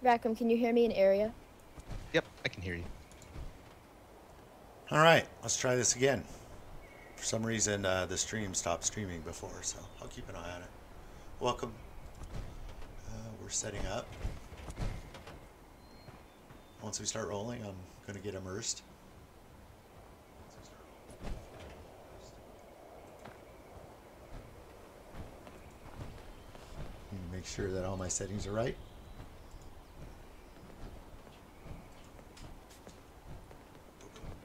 Rackham, can you hear me in area? Yep, I can hear you. All right, let's try this again. For some reason, the stream stopped streaming before, so I'll keep an eye on it. Welcome. We're setting up. Once we start rolling, I'm going to get immersed. Make sure that all my settings are right.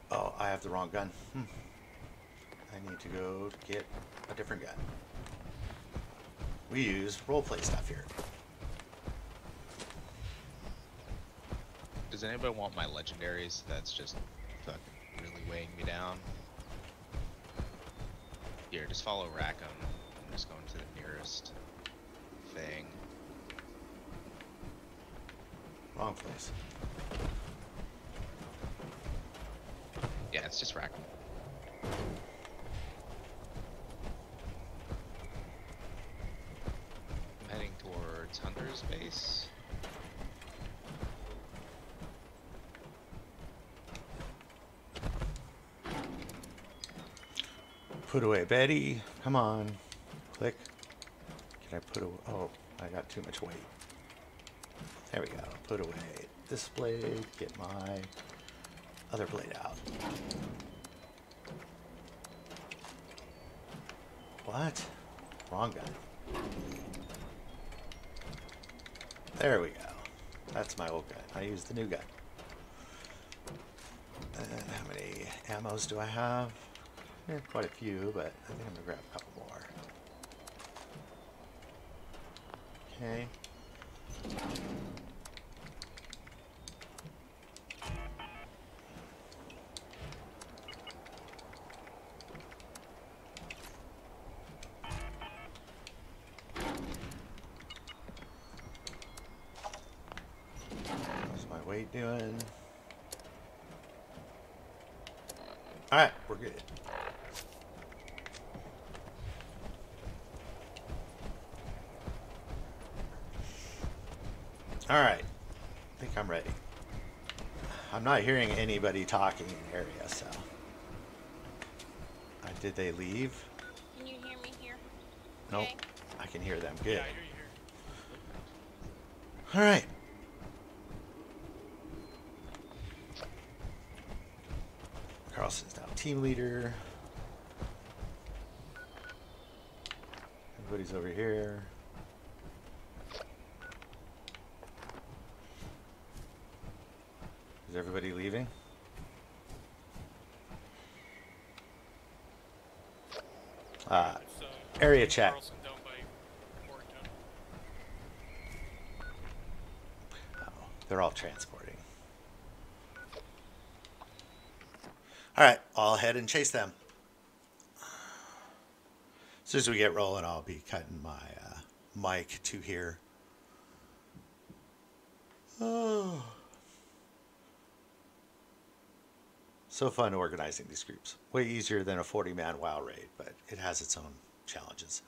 Oh, I have the wrong gun. I need to go get a different gun. We use roleplay stuff here. Does anybody want my legendaries? That's just fucking really weighing me down. Here, just follow Rackham. I'm just going to the nearest thing. Wrong place. Yeah, it's just Rackham. I'm heading towards Hunter's base. Put away Betty. Come on. Click. Can I put away? Oh, I got too much weight. There we go. Put away this blade. Get my other blade out. What? Wrong gun. There we go. That's my old gun. I use the new gun. And how many ammos do I have? Yeah, quite a few, but I think I'm gonna grab a couple more. Okay. How's my weight doing? Alright, we're good. Alright, I think I'm ready. I'm not hearing anybody talking in the area, so. Did they leave? Can you hear me here? Nope. Okay. I can hear them. Good. Yeah, I hear you here. Alright. Carlson's now team leader. Everybody's over here. Is everybody leaving? It's, Area chat. Carlson down by Warrington. Oh, they're all transporting. Alright, I'll head and chase them. As soon as we get rolling, I'll be cutting my mic to here. Oh. So fun organizing these groups. Way easier than a 40-man WoW raid, but it has its own challenges.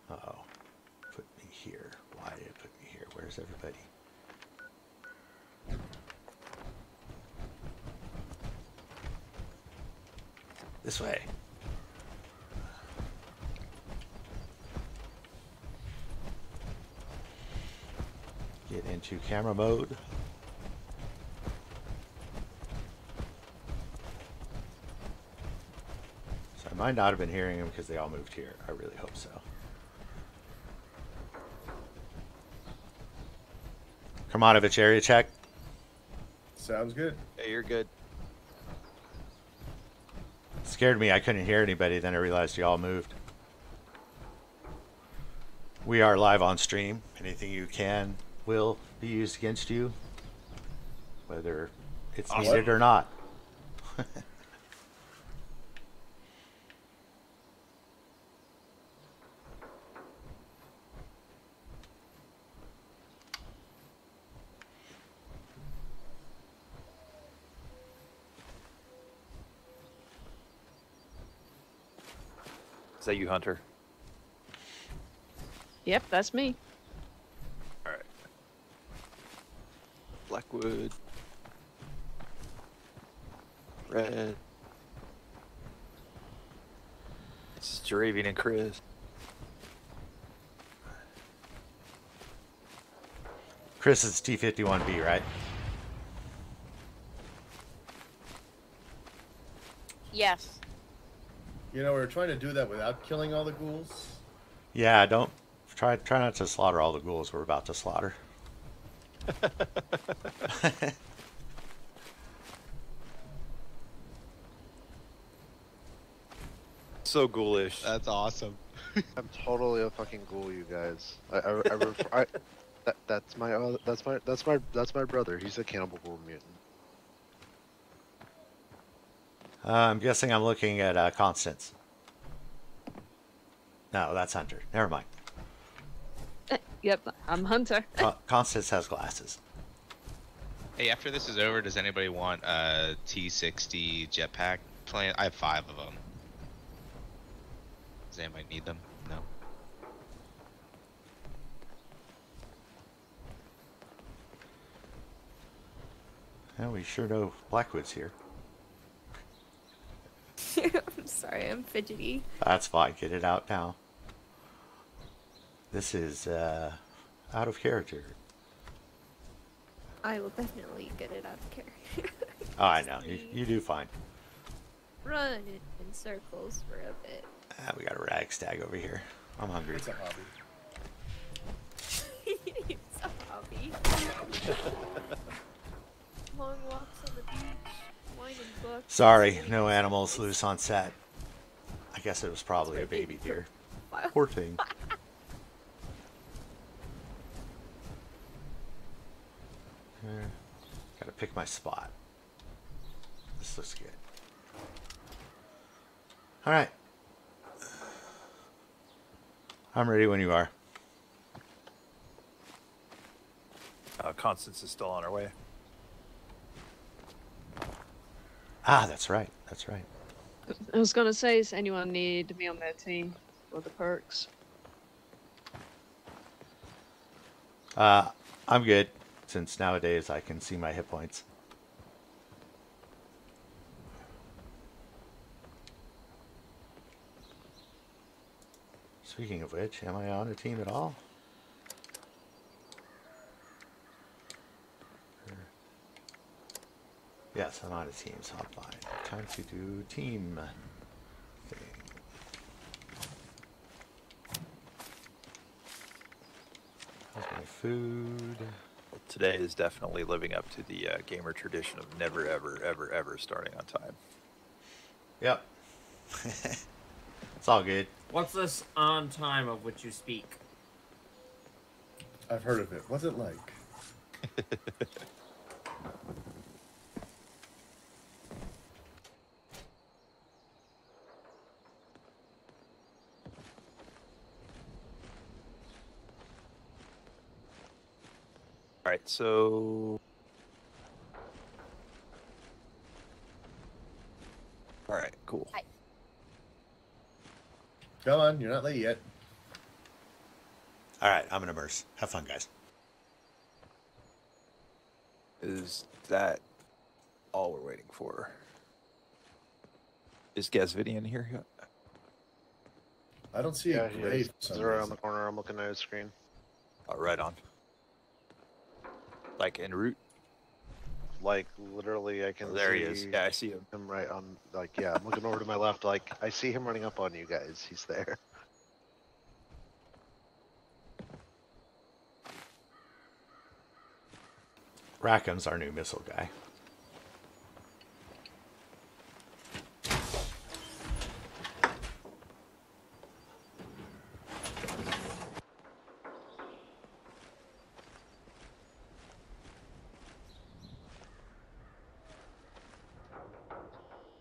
Uh-oh. Put me here. Why did it put me here? Where's everybody? This way. Get into camera mode. So I might not have been hearing them because they all moved here. I really hope so. Kermanovich, area check. Sounds good. Hey, you're good. Scared me. I couldn't hear anybody. Then I realized you all moved. We are live on stream. Anything you can will be used against you, whether it's Awesome. needed or not. Is that you, Hunter? Yep, that's me. All right. Blackwood. Red. It's Jaravian and Chris. Chris is T51B, right? Yes. You know, we were trying to do that without killing all the ghouls. Yeah, don't try not to slaughter all the ghouls we're about to slaughter. So ghoulish. That's awesome. I'm totally a fucking ghoul, you guys. That's my brother. He's a cannibal ghoul mutant. I'm guessing I'm looking at Constance. No, that's Hunter. Never mind. Yep, I'm Hunter. Constance has glasses. Hey, after this is over, does anybody want a T60 jetpack plan? I have 5 of them. Does anybody need them? No. Well, we sure know Blackwood's here. I'm sorry, I'm fidgety. That's fine. Get it out now. This is out of character. I will definitely get it out of character. Oh, I know. You do fine. Run in circles for a bit. We got a rag stag over here. I'm hungry. It's a hobby. It's a hobby. Long walks on the beach, wine and books. Sorry, no animals loose on set. I guess it was probably a baby deer. Poor thing. Gotta pick my spot. This looks good. Alright. I'm ready when you are. Constance is still on her way. Ah, that's right. That's right. I was gonna say, does anyone need to be on their team for the perks? I'm good, since nowadays I can see my hit points. Speaking of which, am I on a team at all? Yes, I'm on a team, so I'm fine. Time to do team thing. How's my food? Well, today is definitely living up to the gamer tradition of never, ever, ever, ever starting on time. Yep. It's all good. What's this on time of which you speak? I've heard of it. What's it like? All right, so... All right, cool. Hi. Come on, you're not late yet. Alright, I'm gonna immerse. Have fun, guys. Is that all we're waiting for? Is Gazvidian here? I don't see Yeah, a he grave. is. for some He's around reason. the corner. I'm looking at his screen. Oh, right on. Like en route? Like literally, I can. Oh, there he see is. Yeah, I see him. him right on. Like, yeah, I'm looking over to my left. Like, I see him running up on you guys. He's there. Rackham's our new missile guy.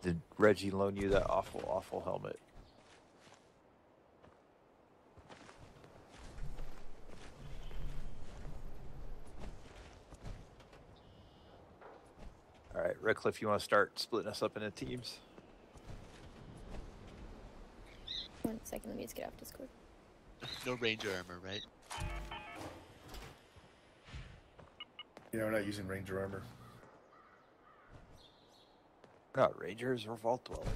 Did Reggie loan you that awful, awful helmet? All right, Redcliffe, you want to start splitting us up into teams? One second, let me just get off Discord. No ranger armor, right? Yeah, we're not using ranger armor. Not rangers or vault dwellers.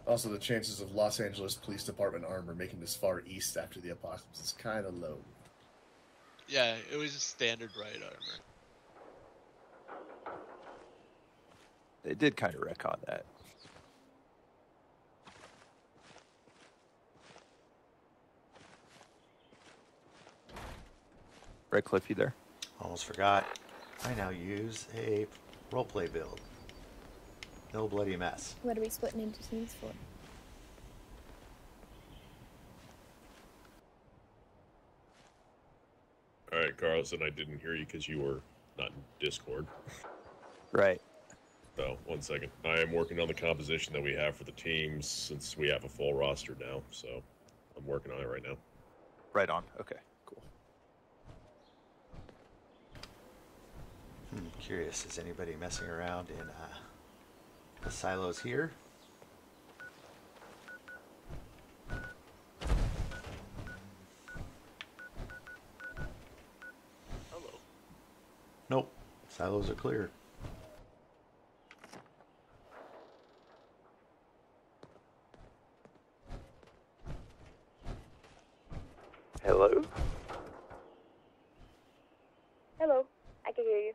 Also, the chances of Los Angeles Police Department armor making this far east after the apocalypse is kind of low. Yeah, it was just standard right armor. They did kind of retcon that. Right, Cliff, you there? Almost forgot. I now use a roleplay build. No bloody mess. What are we splitting into teams for? Alright, Carlson, I didn't hear you because you were not in Discord. Right. So, 1 second. I am working on the composition that we have for the teams since we have a full roster now, so I'm working on it right now. Right on. Okay, cool. Curious, is anybody messing around in the silos here? Hello. Nope. Silos are clear. Hello? Hello, I can hear you.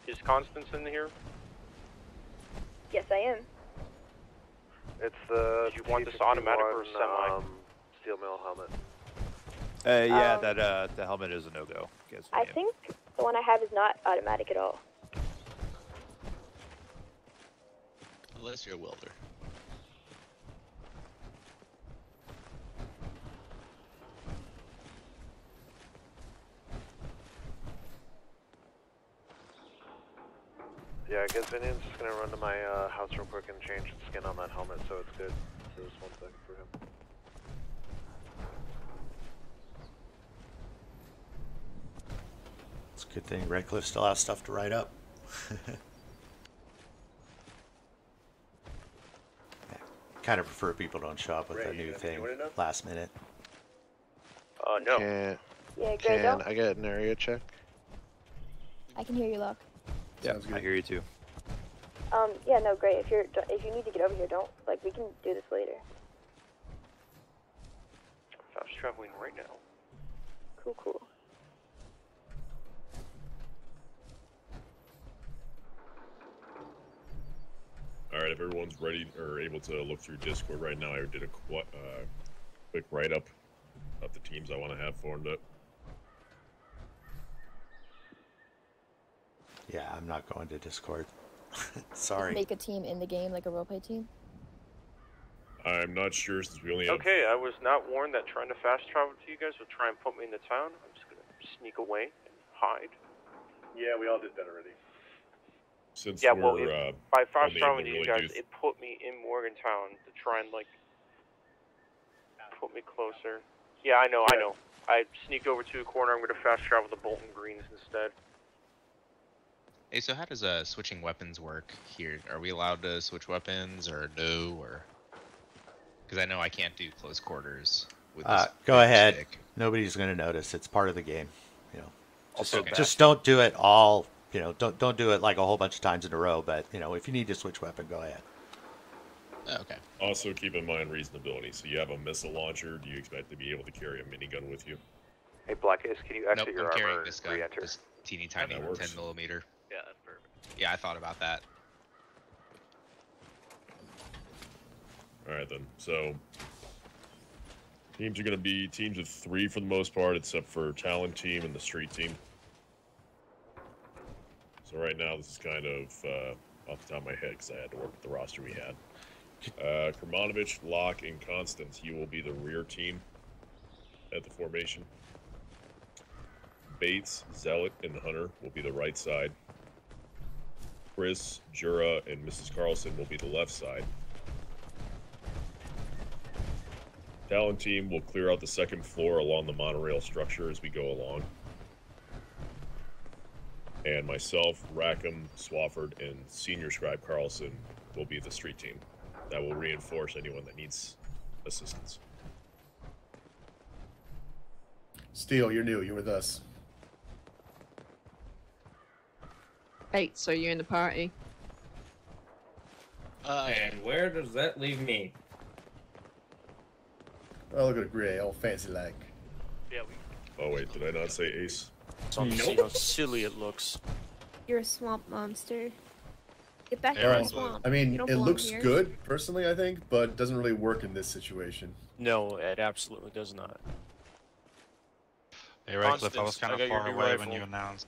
Is Constance in here? Yes, I am. It's the. Did you want this automatic or semi? Steel mill helmet. Yeah, that the helmet is a no-go. I think the one I have is not automatic at all. Unless you're a welder. Yeah, I guess Vinian's just gonna run to my house real quick and change the skin on that helmet so it's good. So just 1 second for him. It's a good thing Redcliffe still has stuff to write up. Kind of prefer people don't show up with a new thing last minute. No. Can, Yeah, Greg, can I get an area check? I can hear you, Locke. Yeah, I hear you too. Yeah, no, great. If you need to get over here, don't, like, we can do this later. Fast traveling right now. Cool, cool. Alright, if everyone's ready or able to look through Discord right now, I did a quick write-up of the teams I want to have formed up. Yeah, I'm not going to Discord. Sorry. Make a team in the game, like a roleplay team. I'm not sure since we only have... Okay, I was not warned that trying to fast travel to you guys would try and put me in the town. I'm just gonna sneak away and hide. Yeah, we all did that already. Since Yeah, we're, well, by fast only traveling able to to you really guys, it put me in Morgantown to try and, like, put me closer. Yeah, I know. I sneak over to a corner, I'm gonna fast travel to Bolton Greens instead. Hey, so how does switching weapons work here? Are we allowed to switch weapons or no? Or because I know I can't do close quarters with this go ahead. stick. Nobody's going to notice. It's part of the game. You know, Also, just don't do it all. You know, don't do it like a whole bunch of times in a row. But you know, if you need to switch weapon, go ahead. Oh, okay. Also keep in mind reasonability. So you have a missile launcher. Do you expect to be able to carry a minigun with you? Hey, Black Ace, can you Nope, exit your I'm carrying armor this and gun. re-enter? This teeny tiny That works. 10mm. Yeah, that's perfect. Yeah, I thought about that. Alright then. So teams are going to be teams of 3 for the most part, except for talent team and the street team. So right now this is kind of off the top of my head because I had to work with the roster we had. Kermanovich, Locke, and Constance, you will be the rear team at the formation. Bates, Zealot, and Hunter will be the right side. Chris, Jura, and Mrs. Carlson will be the left side. Talon team will clear out the second floor along the monorail structure as we go along. And myself, Rackham, Swafford, and Senior Scribe Carlson will be the street team. That will reinforce anyone that needs assistance. Steel, you're new. You're with us. 8, so you're in the party. And where does that leave me? Oh, look at Gray, all fancy like. Yeah, Oh wait, did I not say Ace? See how silly it looks. You're a swamp monster. Get back Yeah, to the swamp. I mean, You don't it belong looks here. good, personally, I think, but it doesn't really work in this situation. No, it absolutely does not. Hey, Radcliffe, I was Constance, kind I of got your far new away rifle. when you announced.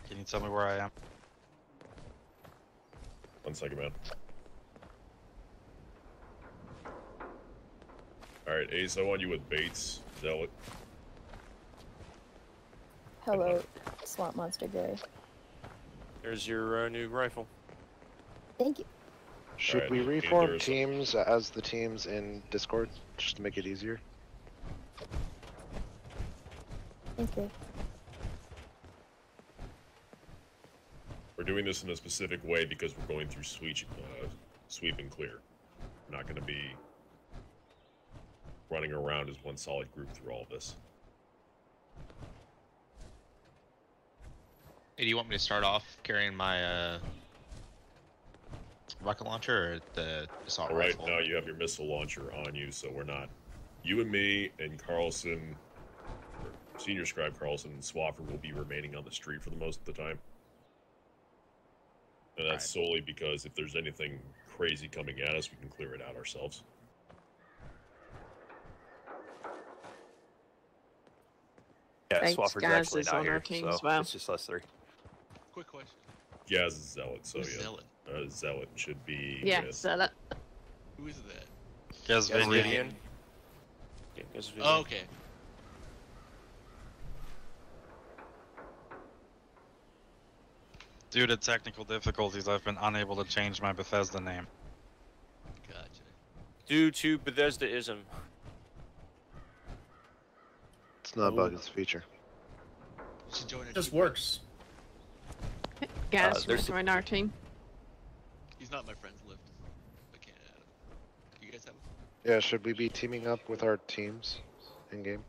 Can you tell me where I am? 1 second, man. Alright, Ace, I want you with Bates, Zealot. Hello, swamp monster Gray. There's your new rifle. Thank you. Should Alright, we neither reform is- teams as the teams in Discord just to make it easier? Thanks, Gray. We're doing this in a specific way because we're going through sweep and clear. We're not going to be running around as one solid group through all of this. Hey, do you want me to start off carrying my rocket launcher or the assault All right, rifle? now you have your missile launcher on you, so we're not. You and me and Carlson, or Senior Scribe Carlson and Swafford will be remaining on the street for the most of the time. And that's solely because if there's anything crazy coming at us, we can clear it out ourselves. Yeah, Thanks, Swafford's Gaz actually is not on here, our team so as well. it's just us 3. Quick question. Gaz is Zealot, so Who's yeah. Zealot? Zealot should be. Yeah, with- so that. Who is that? Gazvidian. Yeah, Gazvidian. Oh, okay. Due to technical difficulties, I've been unable to change my Bethesda name. Gotcha. Due to Bethesda-ism. It's not a bug, it's a feature. It just works. Gaz, there's will join our team. He's not my friend's list. I can't add him. Do you guys have him? Yeah, should we be teaming up with our teams in game?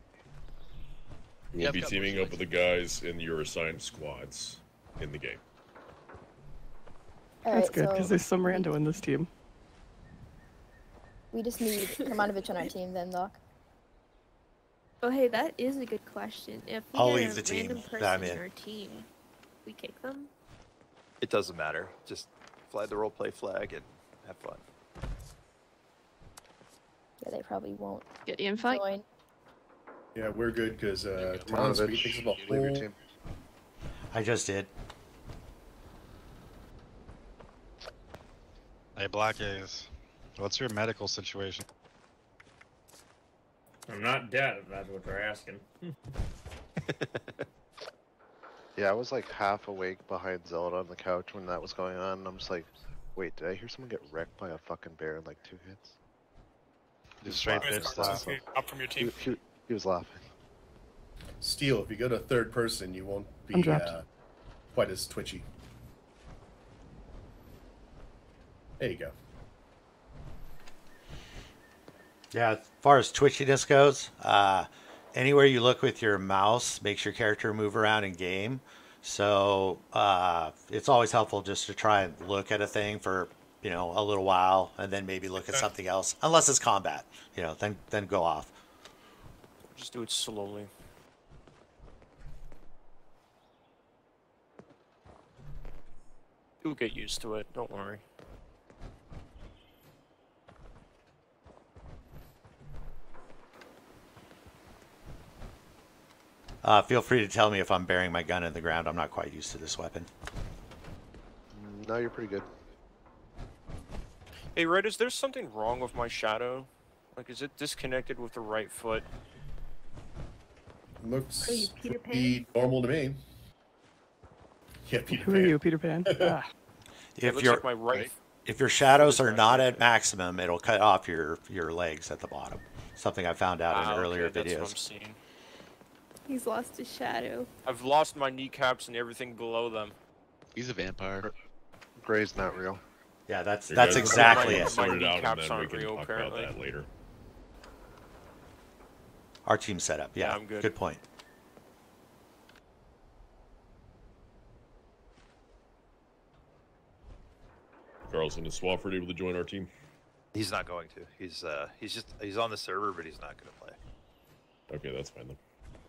We'll Yeah, I've be got teaming both up with the guys in your assigned squads in the game. Alright, That's good, because so there's some rando in this team. we just need Kermanovich on our team then, Doc. Oh, hey, that is a good question. If we I'll get leave a the team random that I'm person in. our team, we kick them? It doesn't matter. Just fly the roleplay flag and have fun. Yeah, they probably won't Get the invite. join. Yeah, we're good because Townspeed Kermanovich, thinks about leave your team. I just did. Hey, Black Ace, what's your medical situation? I'm not dead, if that's what you're asking. Yeah, I was like half awake behind Zelda on the couch when that was going on, and I'm just like, wait, did I hear someone get wrecked by a fucking bear in like 2 hits? Just straight bitch slap. Up from your team. He was laughing. Steel, if you go to third person, you won't be I'm dropped. quite as twitchy. There you go. Yeah, as far as twitchiness goes, anywhere you look with your mouse makes your character move around in game. So it's always helpful just to try and look at a thing for, you know, a little while and then maybe look at something else. Unless it's combat, you know, then go off. Just do it slowly. You'll get used to it. Don't worry. Feel free to tell me if I'm burying my gun in the ground. I'm not quite used to this weapon. No, you're pretty good. Hey, Red, is there something wrong with my shadow? Like, is it disconnected with the right foot? Looks Are you Peter pretty normal to me. Yeah, Peter Who Pan. are you, Peter Pan? Ah. It If looks your like my right. if your shadows are not at maximum, it'll cut off your legs at the bottom. Something I found out in earlier okay, that's what I'm videos. seeing. He's lost his shadow. I've lost my kneecaps and everything below them. He's a vampire. Gray's not real. Yeah, that's Here, guys, exactly we'll it. sort it out, and kneecaps then we aren't can real, talk apparently. about that later. Our team setup. Yeah, I'm good. Good point. Carlson, is Swafford able to join our team? He's not going to. He's on the server, but he's not going to play. Okay, that's fine then.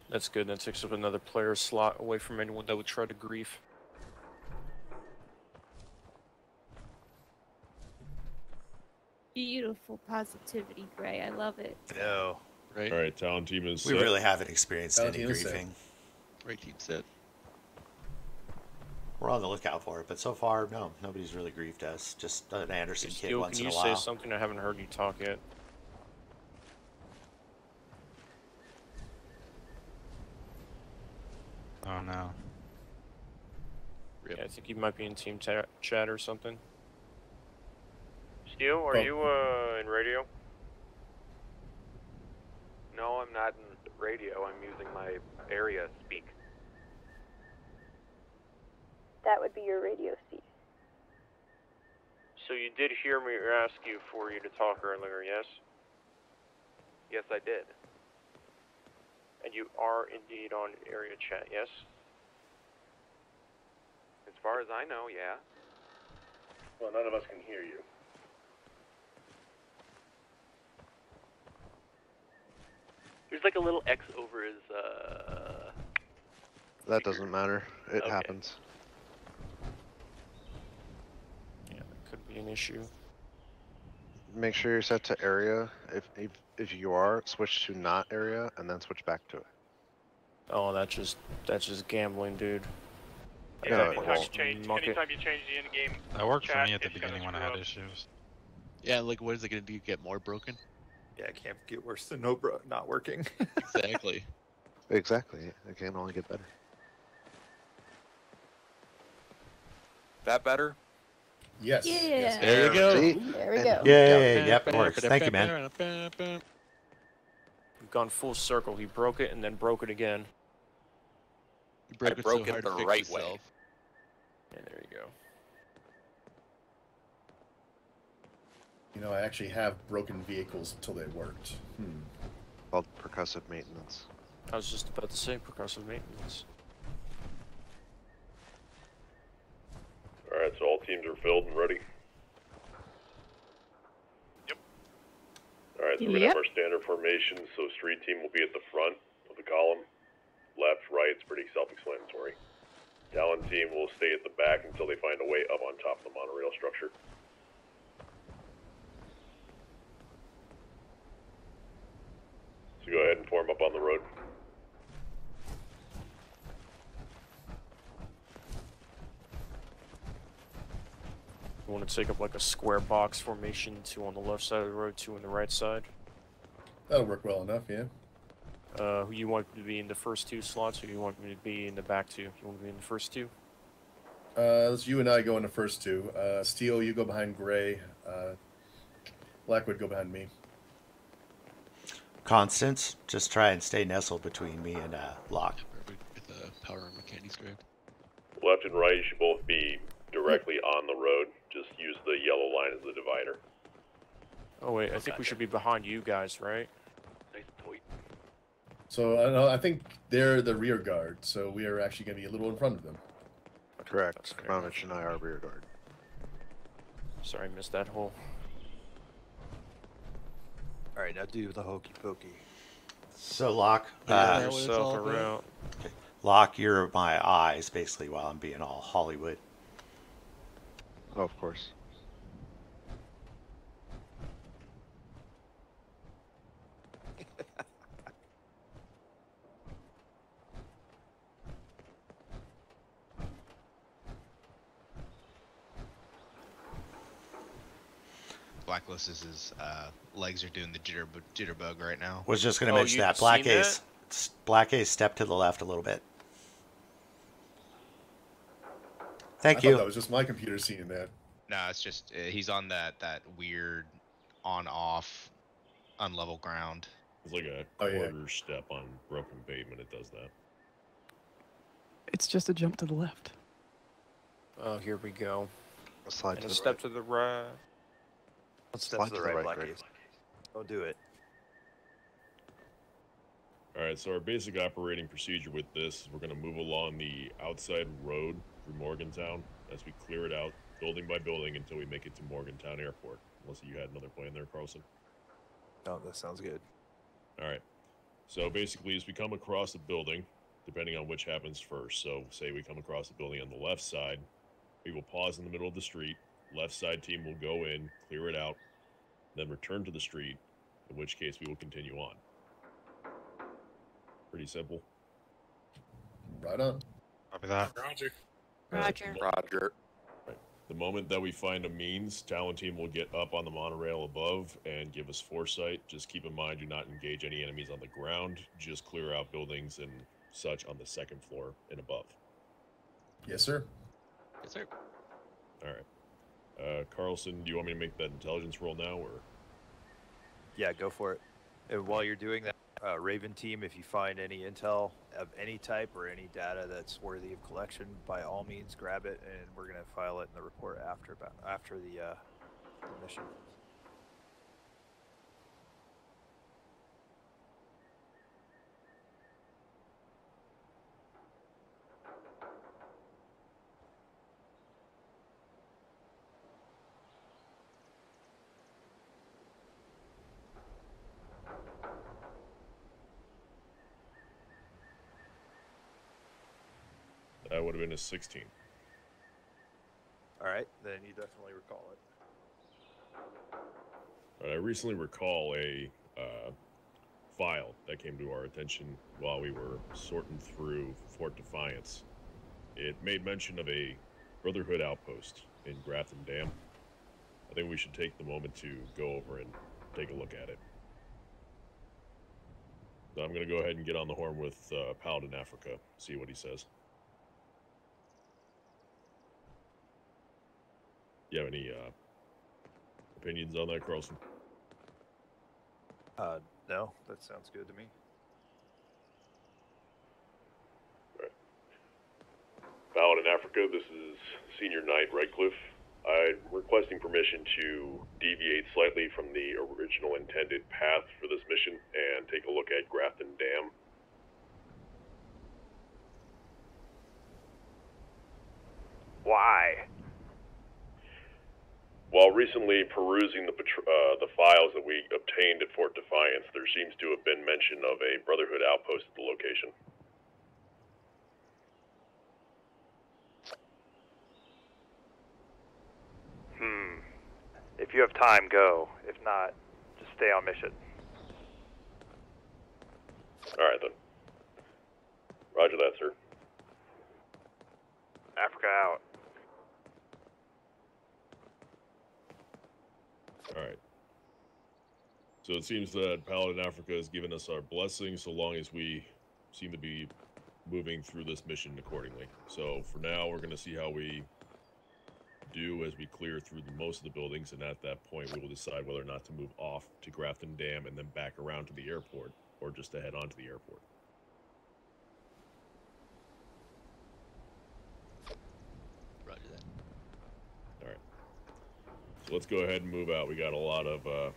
That's good. That takes up another player slot away from anyone that would try to grief. Beautiful positivity, Gray. I love it. No. Right. All right, Talon team is We set. really haven't experienced Talon any team is set. griefing. Right team set. We're on the lookout for it, but so far, no, nobody's really griefed us. Just an Anderson kid Steel, once can in you a say while. something? I haven't heard you talk yet. Oh no. Yeah, I think you might be in team chat or something. Steel, are Oh. you in radio? No, I'm not in radio. I'm using my area speak. That would be your radio seat. So you did hear me ask you for you to talk earlier, yes? Yes, I did. And you are indeed on area chat, yes? As far as I know, yeah. Well, none of us can hear you. There's like a little X over his, That doesn't matter. It Okay. happens. Yeah, that could be an issue. Make sure you're set to area. If you are, switch to not area, and then switch back to it. Oh, that's just gambling, dude. Yeah, anytime well, you change the in-game That worked for chat, me at the it's gonna beginning when I screw had up. issues. Yeah, like what is it gonna do? Get more broken? Yeah, it can't get worse than not working. Exactly. Exactly. It can only get better. That better? Yes. Yeah. Yes. There you go. See? There we go. Yay! Yep, it works. Thank you, man. We've gone full circle. He broke it and then broke it again. You broke I it broke so it hard the to fix right way. itself. And there you go. You know, I actually have broken vehicles until they worked. Called percussive maintenance. I was just about to say percussive maintenance. Alright, so all teams are filled and ready? Yep. Alright, so we're gonna have our standard formation, so street team will be at the front of the column. Left, right, it's pretty self-explanatory. Talon team will stay at the back until they find a way up on top of the monorail structure. So go ahead and form up on the road. You want to take up like a square box formation, 2 on the left side of the road, 2 on the right side. That'll work well enough, yeah. Who you want me to be in the first 2 slots, or you want me to be in the back 2? You want me to be in the first 2? Let's you and I go in the first 2. Steel, you go behind Gray. Blackwood, go behind me. Constance, just try and stay nestled between me and Locke. Get the power armor candy scribe. Left and right, you should both be directly on the road. Just use the yellow line as the divider. Oh wait, I think we should be behind you guys, right? Nice toy. So I think they're the rear guard, so we are actually going to be a little in front of them. Correct. That's fair Kermanovich and I are rear guard. Sorry, I missed that hole. All right, now do the hokey pokey. So Locke, Yeah, what it's yourself all about. around. Locke, you're my eyes basically while I'm being all Hollywood. Oh, of course. Blacklist's legs are doing the jitterbug right now. Was just going to Oh, mention you that. Black seen Ace. Black Ace, step to the left a little bit. Thank I you. thought that was just my computer seeing that. No, it's just he's on that weird on-off unlevel ground. It's like a Oh, yeah. quarter step on broken pavement. It does that. It's just a jump to the left. Oh, here we go. A slide And to a the step right. to the right. Step to the right, Blackie. Don't do it. Alright, so our basic operating procedure with this is we're going to move along the outside road through Morgantown as we clear it out, building by building, until we make it to Morgantown Airport. Unless you had another plan there, Carlson. Oh, that sounds good. Alright, so basically as we come across the building, depending on which happens first, so say we come across the building on the left side, we will pause in the middle of the street, left side team will go in, clear it out, then return to the street, in which case we will continue on. Pretty simple. Right on. Copy that. Roger. Roger. Roger. Right. The moment that we find a means, Talon team will get up on the monorail above and give us foresight. Just keep in mind, do not engage any enemies on the ground. Just clear out buildings and such on the second floor and above. Yes, sir. Yes, sir. All right. Carlson, do you want me to make that intelligence roll now, or? Yeah, go for it. And while you're doing that, Raven team, if you find any intel of any type or any data that's worthy of collection, by all means grab it, and we're gonna file it in the report after the mission. That would have been a 16. All right, then you definitely recall it. I recently recall a file that came to our attention while we were sorting through Fort Defiance. It made mention of a Brotherhood outpost in Grafton Dam. I think we should take the moment to go over and take a look at it. So I'm going to go ahead and get on the horn with Paladin Africa, see what he says. You have any opinions on that, Carlson? No, that sounds good to me. Right. Paladin Africa, this is Senior Knight Redcliffe. I'm requesting permission to deviate slightly from the original intended path for this mission and take a look at Grafton Dam. Why? While recently perusing the files that we obtained at Fort Defiance, there seems to have been mention of a Brotherhood outpost at the location. If you have time, go. If not, just stay on mission. Alright then. Roger that, sir. Africa out. Alright. So it seems that Paladin Africa has given us our blessing so long as we seem to be moving through this mission accordingly. So for now, we're going to see how we do as we clear through most of the buildings, and at that point we will decide whether or not to move off to Grafton Dam and then back around to the airport, or just to head on to the airport. Roger that. Alright. So let's go ahead and move out. We got a lot of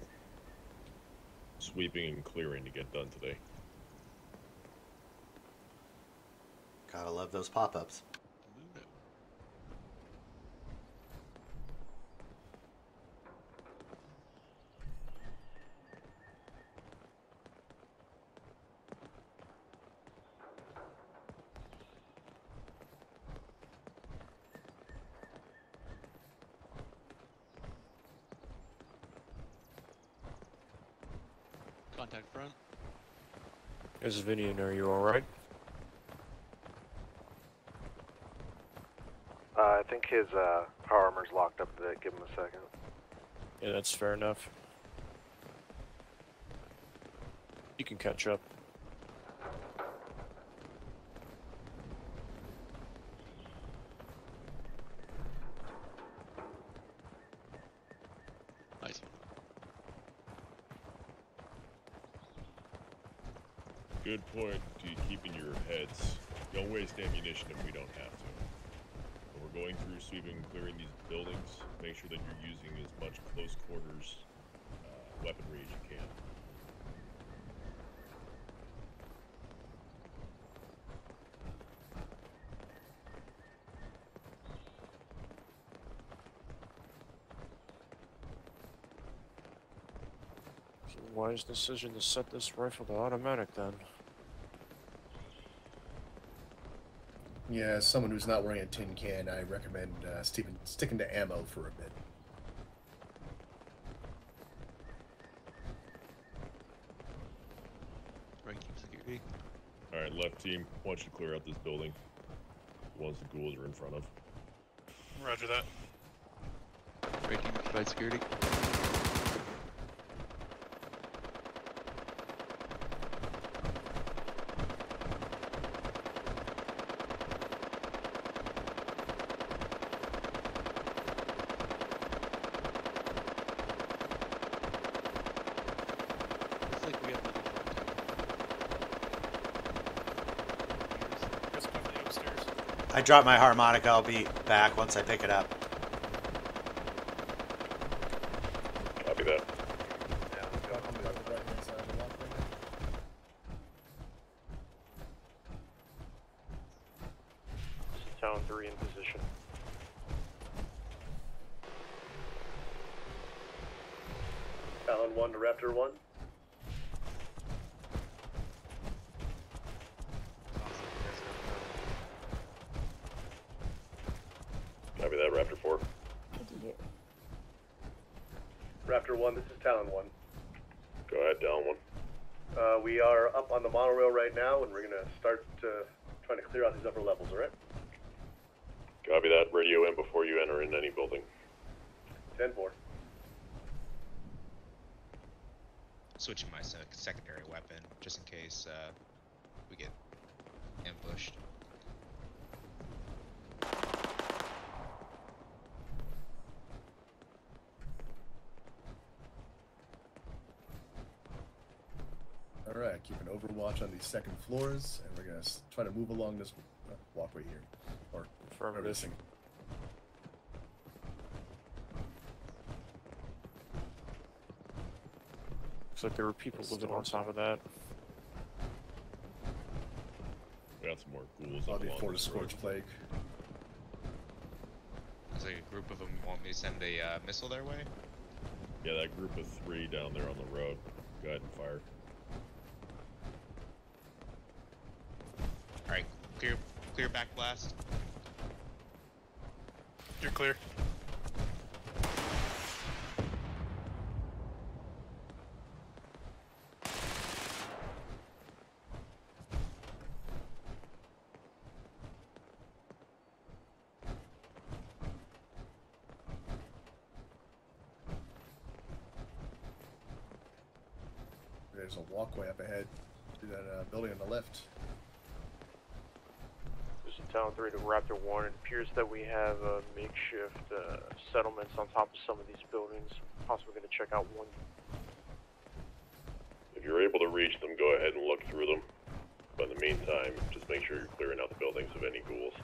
sweeping and clearing to get done today. Gotta love those pop-ups. Contact front. There's Vinian, are you alright? I think his power armor's locked up a bit. Give him a second. Yeah, that's fair enough. You can catch up. Nice. Good point to keep in your heads. Don't waste ammunition if we don't have to. When we're going through sweeping and clearing these buildings, make sure that you're using as much close quarters weaponry as you can. Wise decision to set this rifle to automatic then. Yeah, as someone who's not wearing a tin can, I recommend sticking to ammo for a bit. Security. Alright, left team, I want you to clear out this building. The ones the ghouls are in front of. Roger that. Right team, provide security. I dropped my harmonica. I'll be back once I pick it up. Copy that. Yeah, let's go on the right-hand side of the walkway. Town 3 in position. Talon 1 to Raptor 1. Copy that, Raptor 4. Raptor 1, this is Talon 1. Go ahead, down 1. We are up on the monorail right now, and we're going to start trying to clear out these upper levels, alright? Copy that. Radio in before you enter in any building. 10-4. Switching my secondary weapon just in case we get ambushed. Alright, keep an overwatch on these second floors, and we're going to try to move along this walkway here. Or this. Looks like there were people living on top of that. We got some more ghouls. I'll along be for the this road. Scorch Plague. Looks like a group of them want me to send a missile their way. Yeah, that group of 3 down there on the road. Go ahead and fire. Alright, clear back blast. You're clear. There's a walkway up ahead to that building on the left. This is Town 3 to Raptor 1. It appears that we have makeshift settlements on top of some of these buildings. Possibly going to check out one. If you're able to reach them, go ahead and look through them. But in the meantime, just make sure you're clearing out the buildings of any ghouls.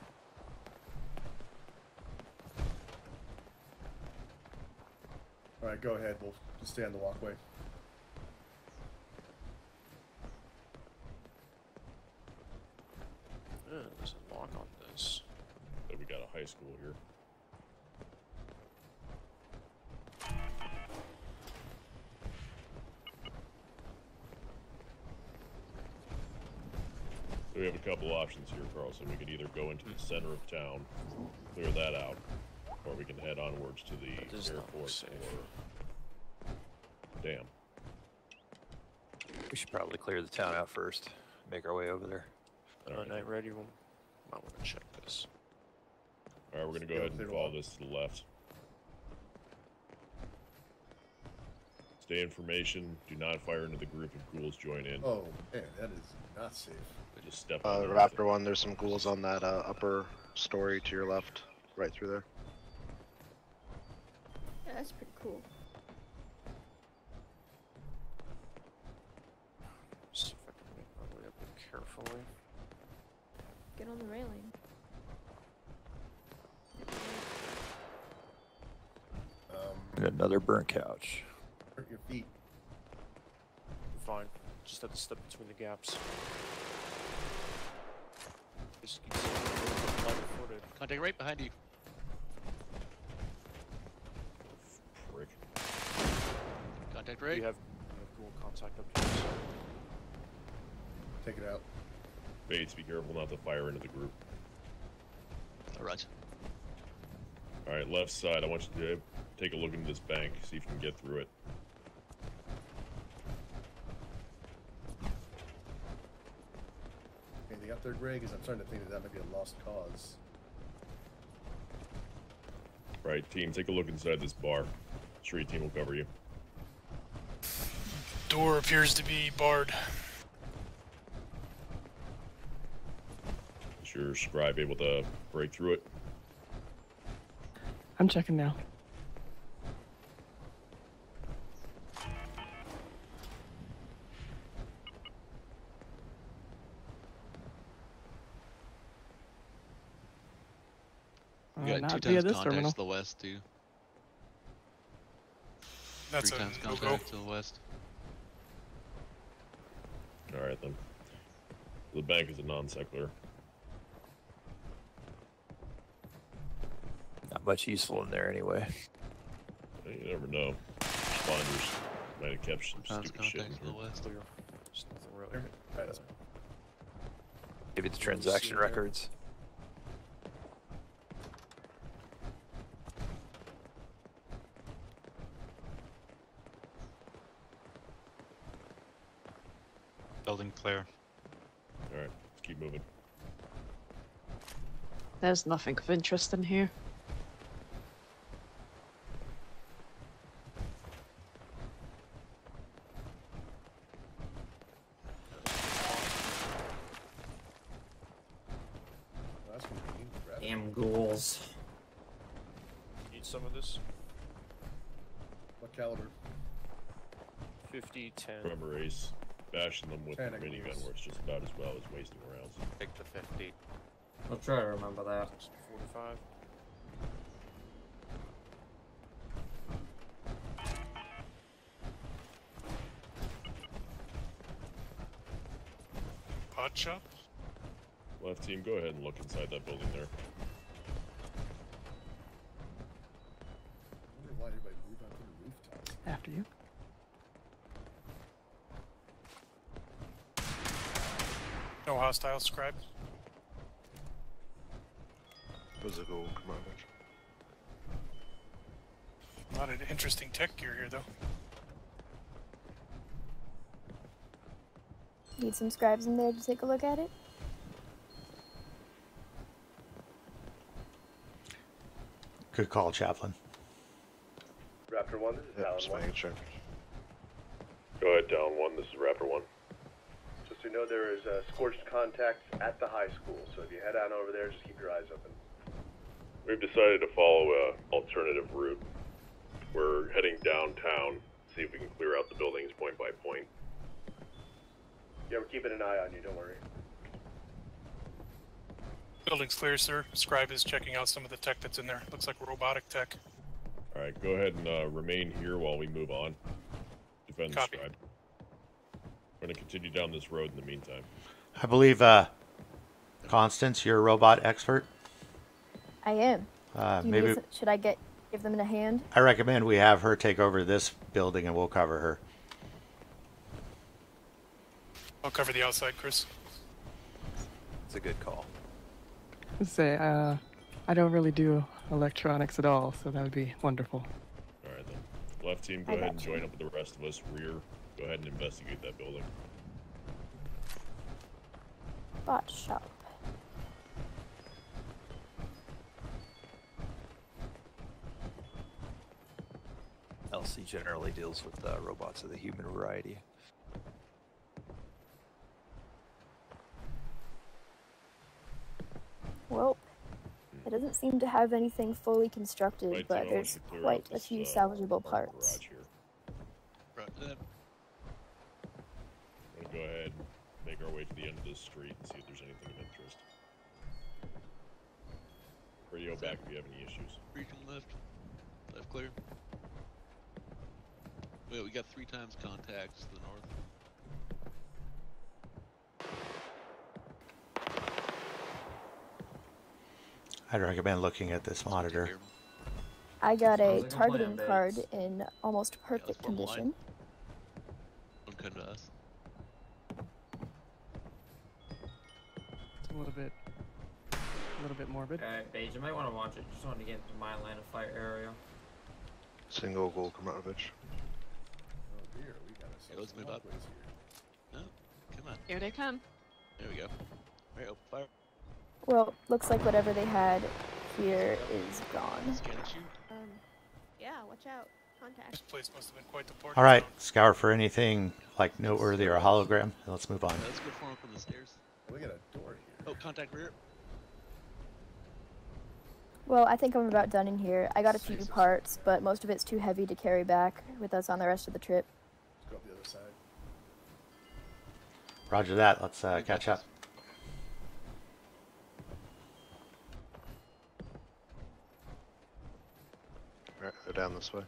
Alright, go ahead. We'll just stay on the walkway. There's a lock on this. So we got a high school here. So we have a couple options here, Carlson. We could either go into the center of town, clear that out, or we can head onwards to the airport. Damn. We should probably clear the town out first. Make our way over there. Night ready. We'll might want to check this. Alright, we're gonna go ahead and follow this to the left. Stay in formation. Do not fire into the group if ghouls join in. Oh, man, that is not safe. Just step on Raptor 1, there's some ghouls on that upper story to your left. Right through there. Yeah, that's pretty cool. See if I can make my way up Get on the railing. Another burnt couch. Hurt your feet. Fine. Just have to step between the gaps. Just keep lighter-footed. Contact right behind you. Frick. Contact right. You have dual contact up here. So. Take it out. Bates, be careful not to fire into the group. Roger. Alright, left side, I want you to take a look into this bank, see if you can get through it. Anything up there, Greg? Because I'm starting to think that might be a lost cause. Right, team, take a look inside this bar. Street team will cover you. Door appears to be barred. Is your scribe able to break through it? I'm checking now. You got Not 2 via times this contact terminal. to the west, too. That's 3 a times no-go. contact to the west. Alright then. The bank is a non-sequitur. Not much useful in there anyway. You never know. Responders might have kept some Times stupid shit in contact to the here. west. There's nothing really. Alright, that's Maybe the transaction there. records. Building clear. Alright, let's keep moving. There's nothing of interest in here. That's convenient. Grab it. Damn ghouls. Need some of this? What caliber? 50, 10. Remember, Ace, bashing them with the 10 minigun equals. works just about as well as wasting rounds. Take the 50. I'll try to remember that. 45. Pot shop? Left team, go ahead and look inside that building there. I wonder why everybody moved onto the rooftops. After you. No hostile scribe. Physical Kermanovich. A lot of interesting tech gear here, though. Need some scribes in there to take a look at it? Good call, Chaplain. Raptor 1, this is Yep, Talon just 1. making sure. Go ahead, down 1, this is Raptor 1. Just so you know, there is scorched contact at the high school, so if you head on over there, just keep your eyes open. We've decided to follow an alternative route. We're heading downtown, see if we can clear out the buildings point by point. Yeah, we're keeping an eye on you, don't worry. Building's clear, sir. Scribe is checking out some of the tech that's in there. Looks like robotic tech. Alright, go ahead and remain here while we move on. Defend the Copy. scribe. We're going to continue down this road in the meantime. I believe, Constance, you're a robot expert. I am. Do you Maybe need should I give them a hand? I recommend we have her take over this building and we'll cover her. I'll cover the outside, Chris. It's a good call. Say, I don't really do electronics at all, so that would be wonderful. Alright then. Left team, go I ahead and gotcha. join up with the rest of us. Rear, go ahead and investigate that building. Bot shop. LC generally deals with robots of the human variety. Well, it doesn't seem to have anything fully constructed, Right, but team, I want there's you to clear quite out a this, few salvageable parking parts. garage here. Roger that. We're going to go ahead and make our way to the end of this street and see if there's anything of interest. Radio back if you have any issues. Region left. Left clear. Wait, we got 3 times contacts to the north. I'd recommend looking at this monitor. I got a Sounds like a targeting plan, card Bates. in almost perfect form a line. condition. Don't come to us. It's a little bit morbid. Alright, Paige, you might want to watch it. Just want to get into my line of fire area. Single goal, Kermanovich. Oh dear, we got Hey, let's move up. Oh, come on. Here they come. There we go. Alright, open fire. Well, looks like whatever they had here is gone. Scan and shoot. Yeah, watch out. Contact. This place must have been quite the party. All right, scour for anything like noteworthy or a hologram, and let's move on. Let's go form up on the stairs. We got a door here. Oh, contact rear. Well, I think I'm about done in here. I got a few parts, but most of it's too heavy to carry back with us on the rest of the trip. Let's go up the other side. Roger that. Let's catch up. Alright, go down this way.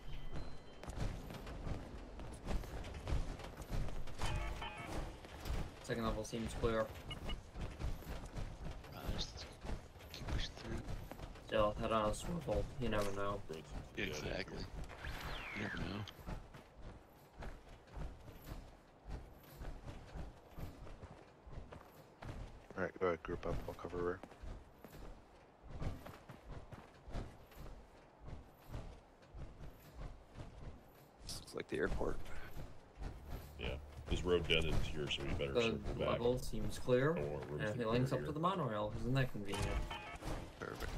Second level seems clear. Just keep pushing through. Still, head on a swivel. You never know. Exactly. You never know. Alright, go ahead, group up. I'll cover rear. Looks like the airport. Yeah. This road dead ends here, so we better The circle back. level seems clear. No more rooms And to it links clear up to here. the monorail. Isn't that convenient? Perfect.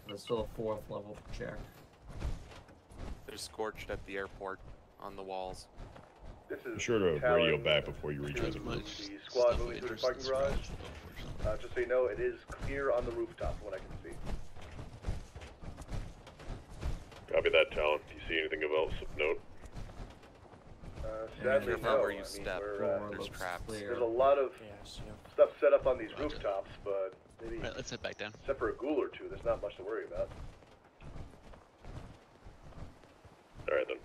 There's still a 4th level to check. They're scorched at the airport on the walls. Be sure to radio back before you reach the roof. The squad moving through the parking garage. Just so you know, it is clear on the rooftop from what I can see. Copy that, Talon. Do you see anything of else of note? Sadly, Careful no. where you I mean, step. we're, There's traps. there's a lot of stuff set up on these rooftops, but maybe Alright, let's head back down. except for a ghoul or two, there's not much to worry about. Alright then.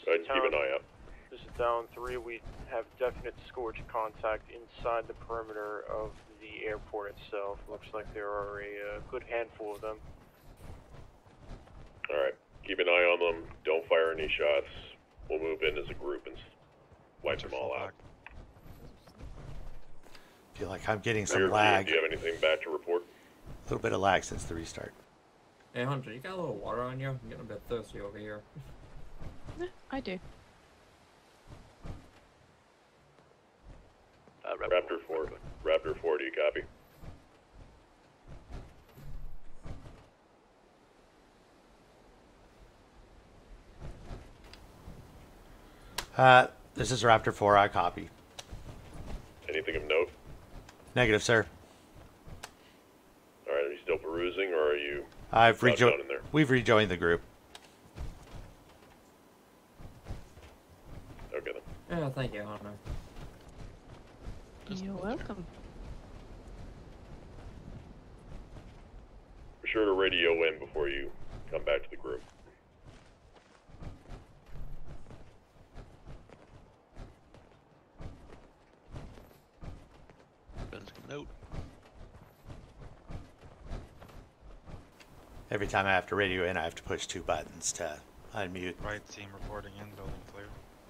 Go ahead and keep an eye out. This is down 3. We have definite scorch contact inside the perimeter of the airport itself. Looks like there are a good handful of them. Alright. Keep an eye on them. Don't fire any shots. We'll move in as a group and wipe them all out. Feel like I'm getting some Rear team, lag. do you have anything back to report? A little bit of lag since the restart. Hey Hunter, you got a little water on you? I'm getting a bit thirsty over here. I do. Raptor 4. Raptor 4, do you copy? This is Raptor 4. I copy. Anything of note? Negative, sir. Alright, are you still perusing or are you I've down rejoined. in there? We've rejoined the group. Okay then. Yeah, thank you, Hunter. You're welcome. Be sure to radio in before you come back to the group. Note. Every time I have to radio in, I have to push 2 buttons to unmute. Right team reporting in, building clear.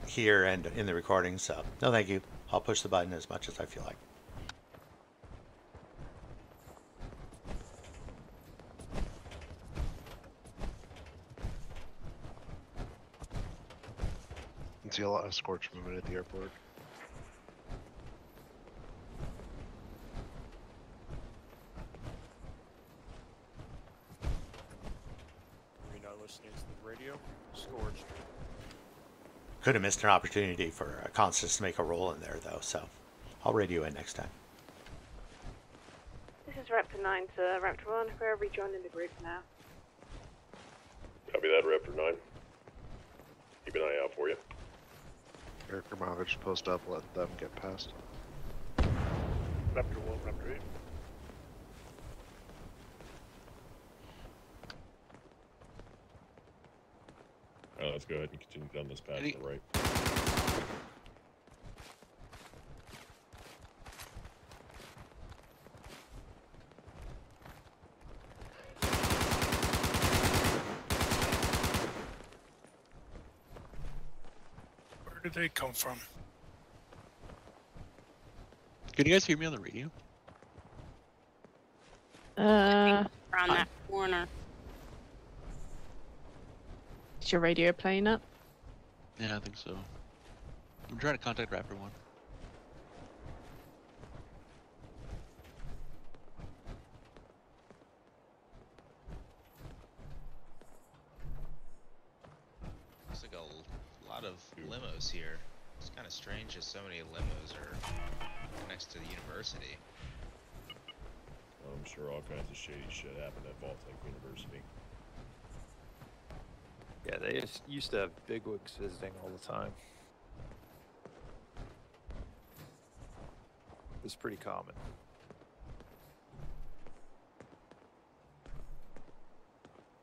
Here and in the recording, so no thank you. I'll push the button as much as I feel like. You can see a lot of scorch movement at the airport. Are you not listening to the radio? Scorched. Could have missed an opportunity for Constance to make a roll in there, though, so I'll radio in next time. This is Raptor 9 to Raptor 1. We're rejoining the group now. Copy that, Raptor 9. Keep an eye out for you. Eric Kermanovich, post up, let them get past. Raptor 1, Raptor 8. Alright, let's go ahead and continue down this path to the right. Where did they come from? Can you guys hear me on the radio? Around that corner. Is your radio playing up? Yeah, I think so. I'm trying to contact Raptor 1. Looks like a lot of limos here. It's kind of strange that so many limos are next to the university. I'm sure all kinds of shady shit happened at Vault-Tec University. Yeah, they just used to have bigwigs visiting all the time. It's pretty common.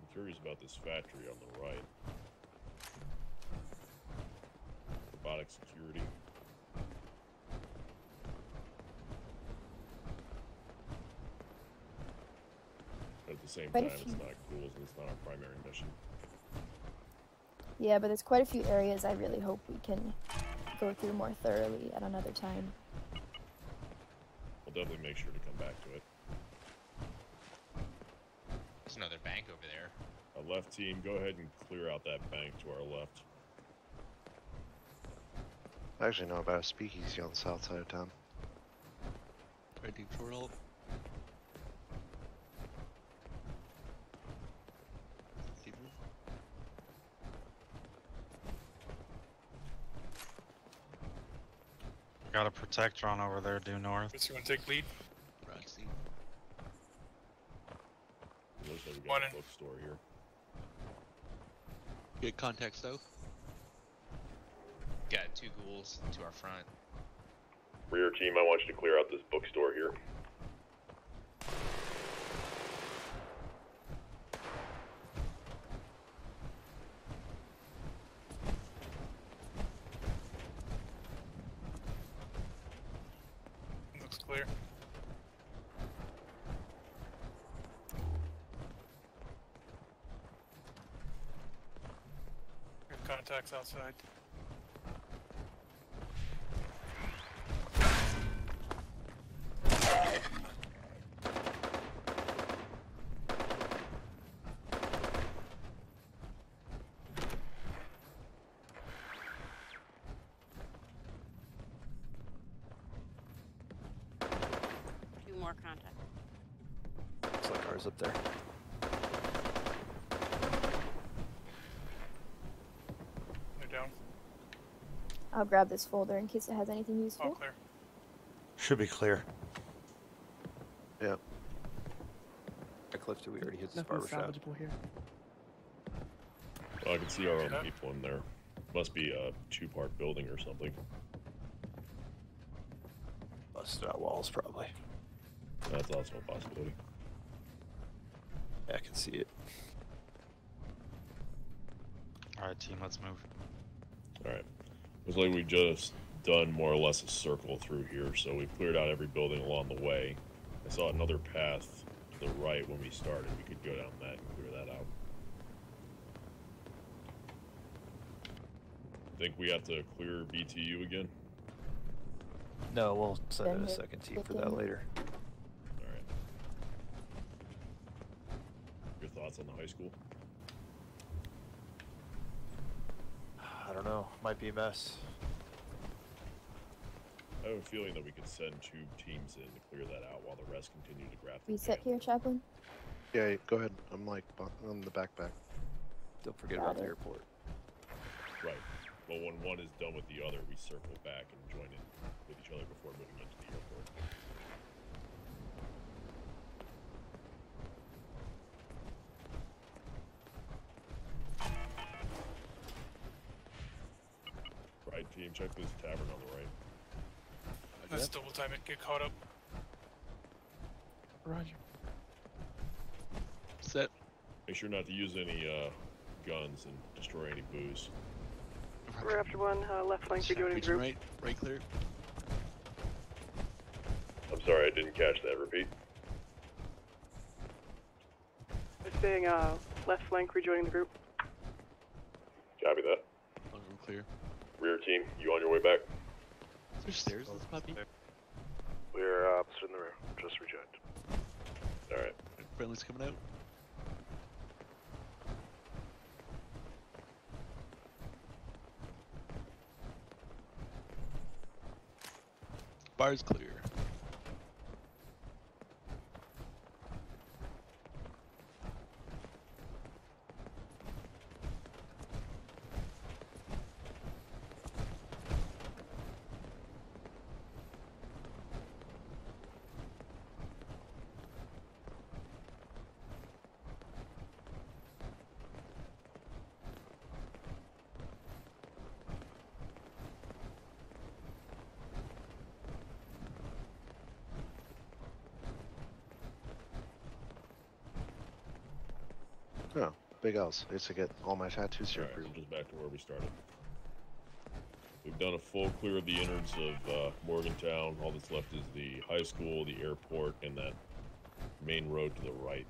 I'm curious about this factory on the right. Robotic security. But at the same time, it's not ghouls and it's not our primary mission. Yeah, but there's quite a few areas I really hope we can go through more thoroughly at another time. We'll definitely make sure to come back to it. There's another bank over there. Our left team, go ahead and clear out that bank to our left. I actually know about a speakeasy on the south side of town. Ready for all. Got a protectron over there due north. Chris, you want to take lead? Roxy. Looks like we got One a in. bookstore here. Get contact south. Got two ghouls to our front. Rear team, I want you to clear out this bookstore here. Looks clear. Your contacts outside. Two more contacts. Looks like ours up there. They're down. I'll grab this folder in case it has anything useful. All clear. Should be clear. Yeah. Cliff, did we already hit this Nothing barbershop? salvageable here. Oh, I can see our own people in there. Must be a two-part building or something. Busted out walls, probably. That's also a possibility. Yeah, I can see it. Alright, team, let's move. Alright. Looks like we've just done more or less a circle through here, so we've cleared out every building along the way. I saw another path to the right when we started. We could go down that and clear that out. Think we have to clear BTU again? No, we'll send in a second team for that later. Alright. Your thoughts on the high school? I don't know. Might be a mess. I have a feeling that we could send two teams in to clear that out while the rest continue to grab the Reset here, Chaplain. Yeah, go ahead. I'm like on the backpack. Don't forget Got about it. the airport. Right. Well, when one is done with the other, we circle back and join in with each other before moving into the airport. Right, team, check this tavern on the right. Let's double time it. Get caught up. Roger. Set. Make sure not to use any guns and destroy any booze. We're after one, left flank, you're doing a Region group. right clear. I'm sorry, I didn't catch that. Repeat. We're saying left flank rejoining the group. Copy that. I'm clear. Rear team, you on your way back? Is there stairs in this puppy? We're opposite in the rear. Just rejoined. Alright. Friendly's coming out. Bar's clear. Oh, big L's. I used to get all my tattoos here. Alright, just back to where we started. We've done a full clear of the innards of Morgantown. All that's left is the high school, the airport, and that main road to the right.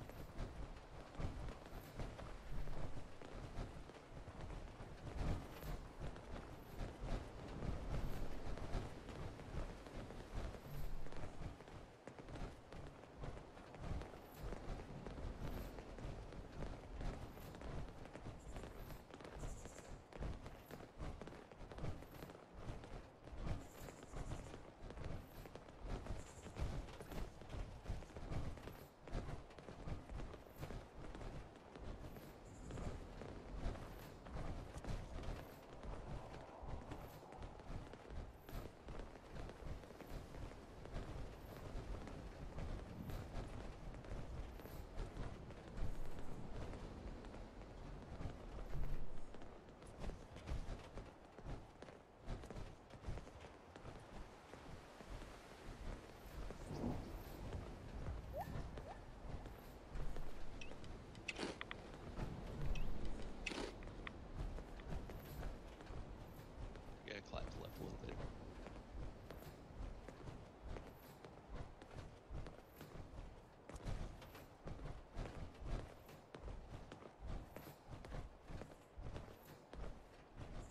Yeah, collapse left a little bit.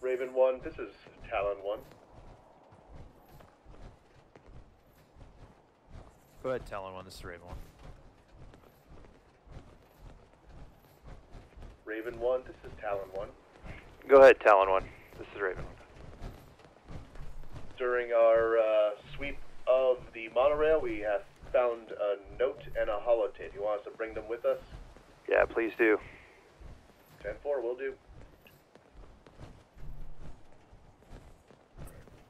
Raven 1, this is Talon 1. Go ahead, Talon 1. This is Raven 1. Raven 1, this is Talon 1. Go ahead, Talon 1. This is Raven 1. During our sweep of the monorail, we have found a note and a holotape. You want us to bring them with us? Yeah, please do. 10-4, will do.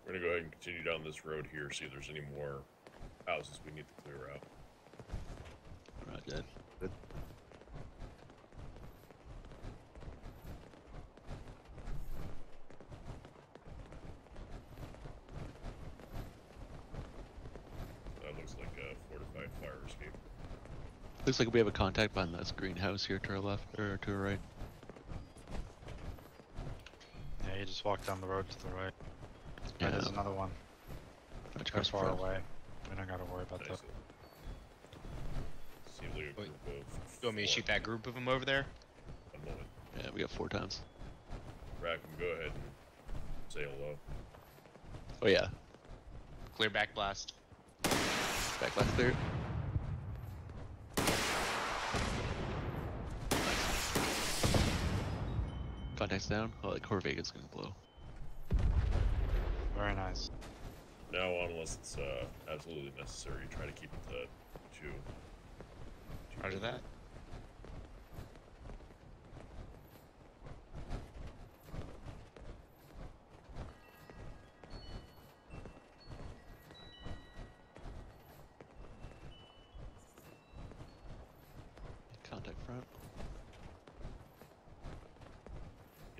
We're gonna go ahead and continue down this road here, see if there's any more houses we need to clear out. Right, good. Good. That looks like a fortified fire escape. Looks like we have a contact behind this greenhouse here to our left, or to our right. Yeah, you just walk down the road to the right. Yeah. There's another one. Not They're across the far front. away. We don't gotta worry about that. Seems like a group of You want me to shoot that group of them over there? One moment. Yeah, we got 4 times. Rackham, go ahead and say hello. Oh yeah. Clear back blast. Back left clear. Contacts down. Oh, like Corvega's gonna blow. Very nice. Now on, unless it's absolutely necessary, try to keep it to 2. Roger that. Contact front.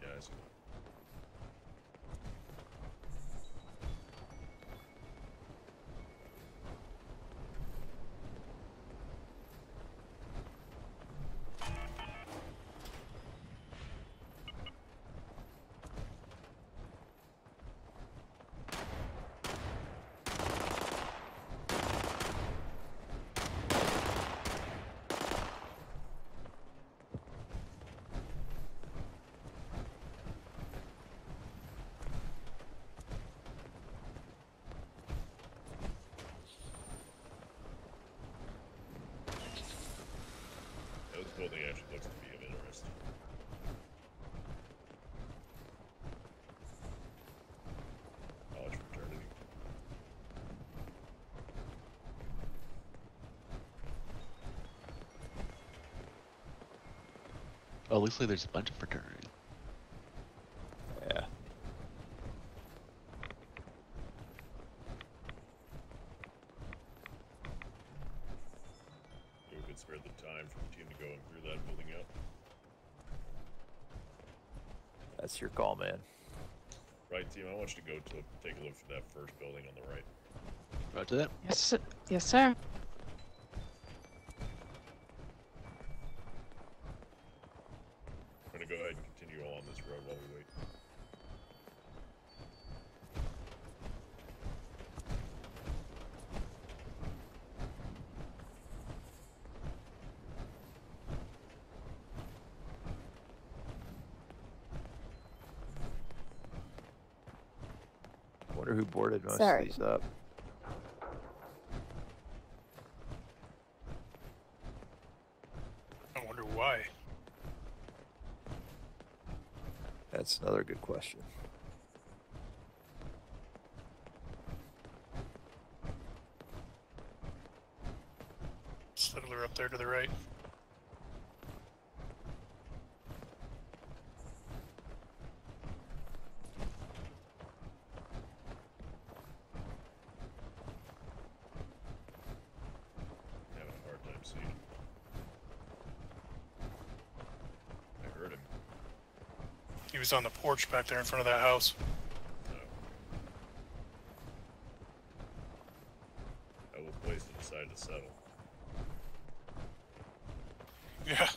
Yeah, I see that. Oh, it looks like there's a bunch of fraternity. Yeah. We could spare the time for the team to go and clear that building up. That's your call, man. Right, team, I want you to go to take a look for that first building on the right. Roger that. Yes, sir. I'm gonna go ahead and continue along this road while we wait. I wonder who boarded most Sorry. of these up. I wonder why. That's another good question. Settler up there to the right. I'm having a hard time seeing him. I heard him. He was on the porch back there in front of that house. I will place to decide to settle. Yeah.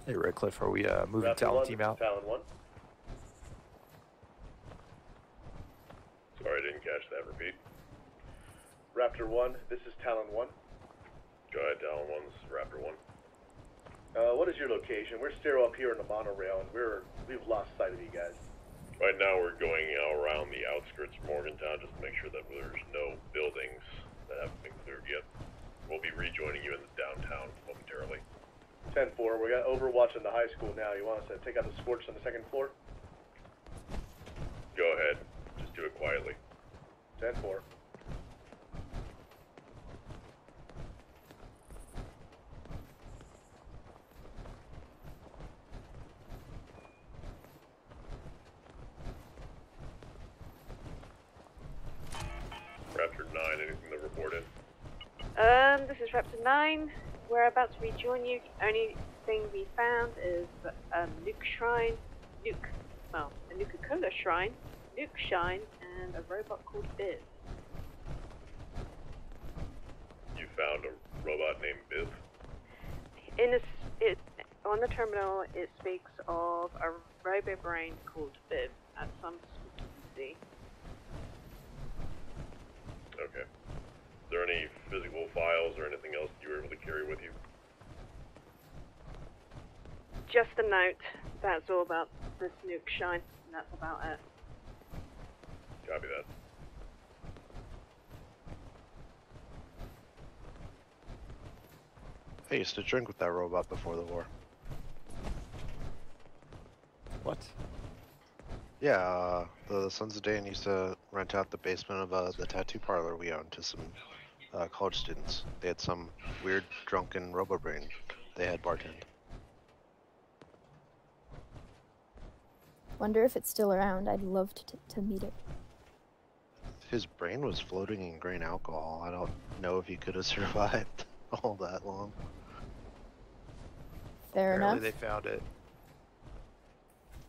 Hey, Redcliffe, are we moving Raptor Talon 1, team out? Talon 1. Sorry, I didn't catch that. Repeat. Raptor 1, this is Talon 1. Go ahead, Talon 1. This is Raptor 1. What is your location? We're still up here in the monorail, and we've lost sight of you guys. Right now, we're going around the outskirts of Morgantown just to make sure that there's no buildings that haven't been cleared yet. We'll be rejoining you in the downtown momentarily. 10-4, we got Overwatch in the high school now. You want us to take out the Scorch on the second floor? Go ahead. Just do it quietly. 10-4. Raptor 9, anything to report in? This is Raptor 9. We're about to rejoin you. The only thing we found is a nuke shrine, a Nuka-Cola shrine, nuke shine, and a robot called Biz. You found a robot named Biv? On the terminal, it speaks of a robot brain called Viv at some speakeasy. Okay. Is there any physical files or anything else you were able to carry with you? Just a note. That's all about this nuke shine, and that's about it. Copy that. I used to drink with that robot before the war. What? Yeah, the Sons of Dan used to rent out the basement of the tattoo parlor we owned to some college students. They had some weird drunken robo-brain they had bartended. Wonder if it's still around. I'd love to meet it. His brain was floating in grain alcohol. I don't know if he could have survived all that long. Fair Apparently enough. they found it.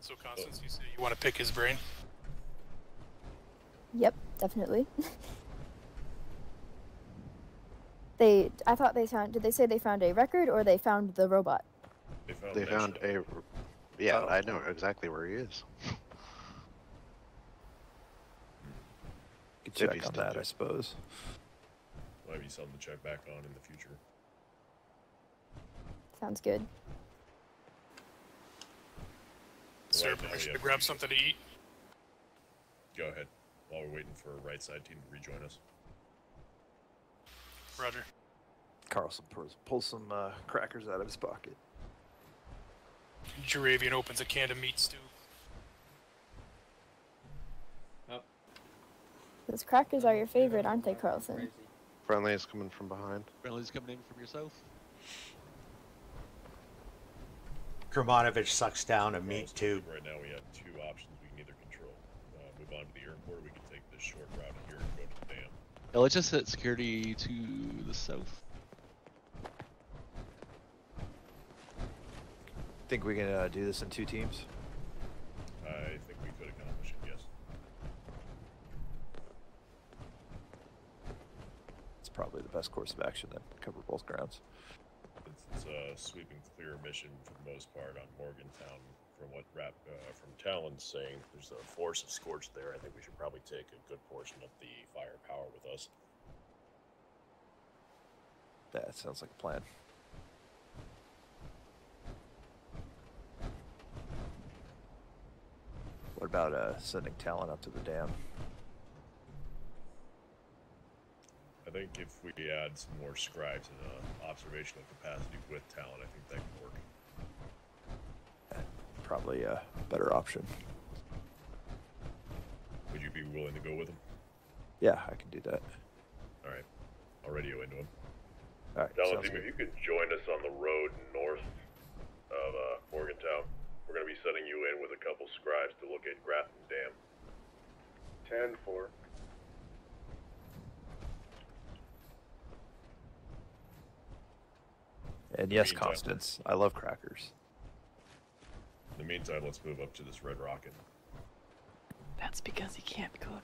So, Constance, you say you want to pick his brain? Yep, definitely. I thought they found. Did they say they found a record or they found the robot? They found a. Yeah, I know exactly where he is. Could check on that, I suppose. Might be something to check back on in the future. Sounds good. Sir, permission to grab something to eat? Go ahead, while we're waiting for a right side team to rejoin us. Roger. Carlson pulls some crackers out of his pocket. Juravian opens a can of meat stew. Those crackers are your favorite, aren't they, Carlson? Friendly is coming from behind. Friendly's coming in from yourself. Kermanovich sucks down a meat tube. Right now we have two options we can either control. Move on to the airport, or we can take this short route here and go to the dam. Yeah, let's just set security to the south. Think we can do this in 2 teams? I think we could accomplish it, yes. It's probably the best course of action then. Cover both grounds. It's a sweeping clear mission for the most part on Morgantown. From what from Talon's saying, there's a force of Scorched there. I think we should probably take a good portion of the firepower with us. That sounds like a plan. What about sending Talon up to the dam? I think if we add some more scribes and observational capacity with Talon, I think that could work. Probably a better option. Would you be willing to go with him? Yeah, I can do that. Alright. I'll radio into him. Alright, Talon sounds team, good. if you could join us on the road north of Morgantown, we're going to be sending you in with a couple scribes to look at Grafton Dam. 10-4. And yes, Meantime. Constance, I love crackers. In the meantime, let's move up to this red rocket. That's because he can't cook.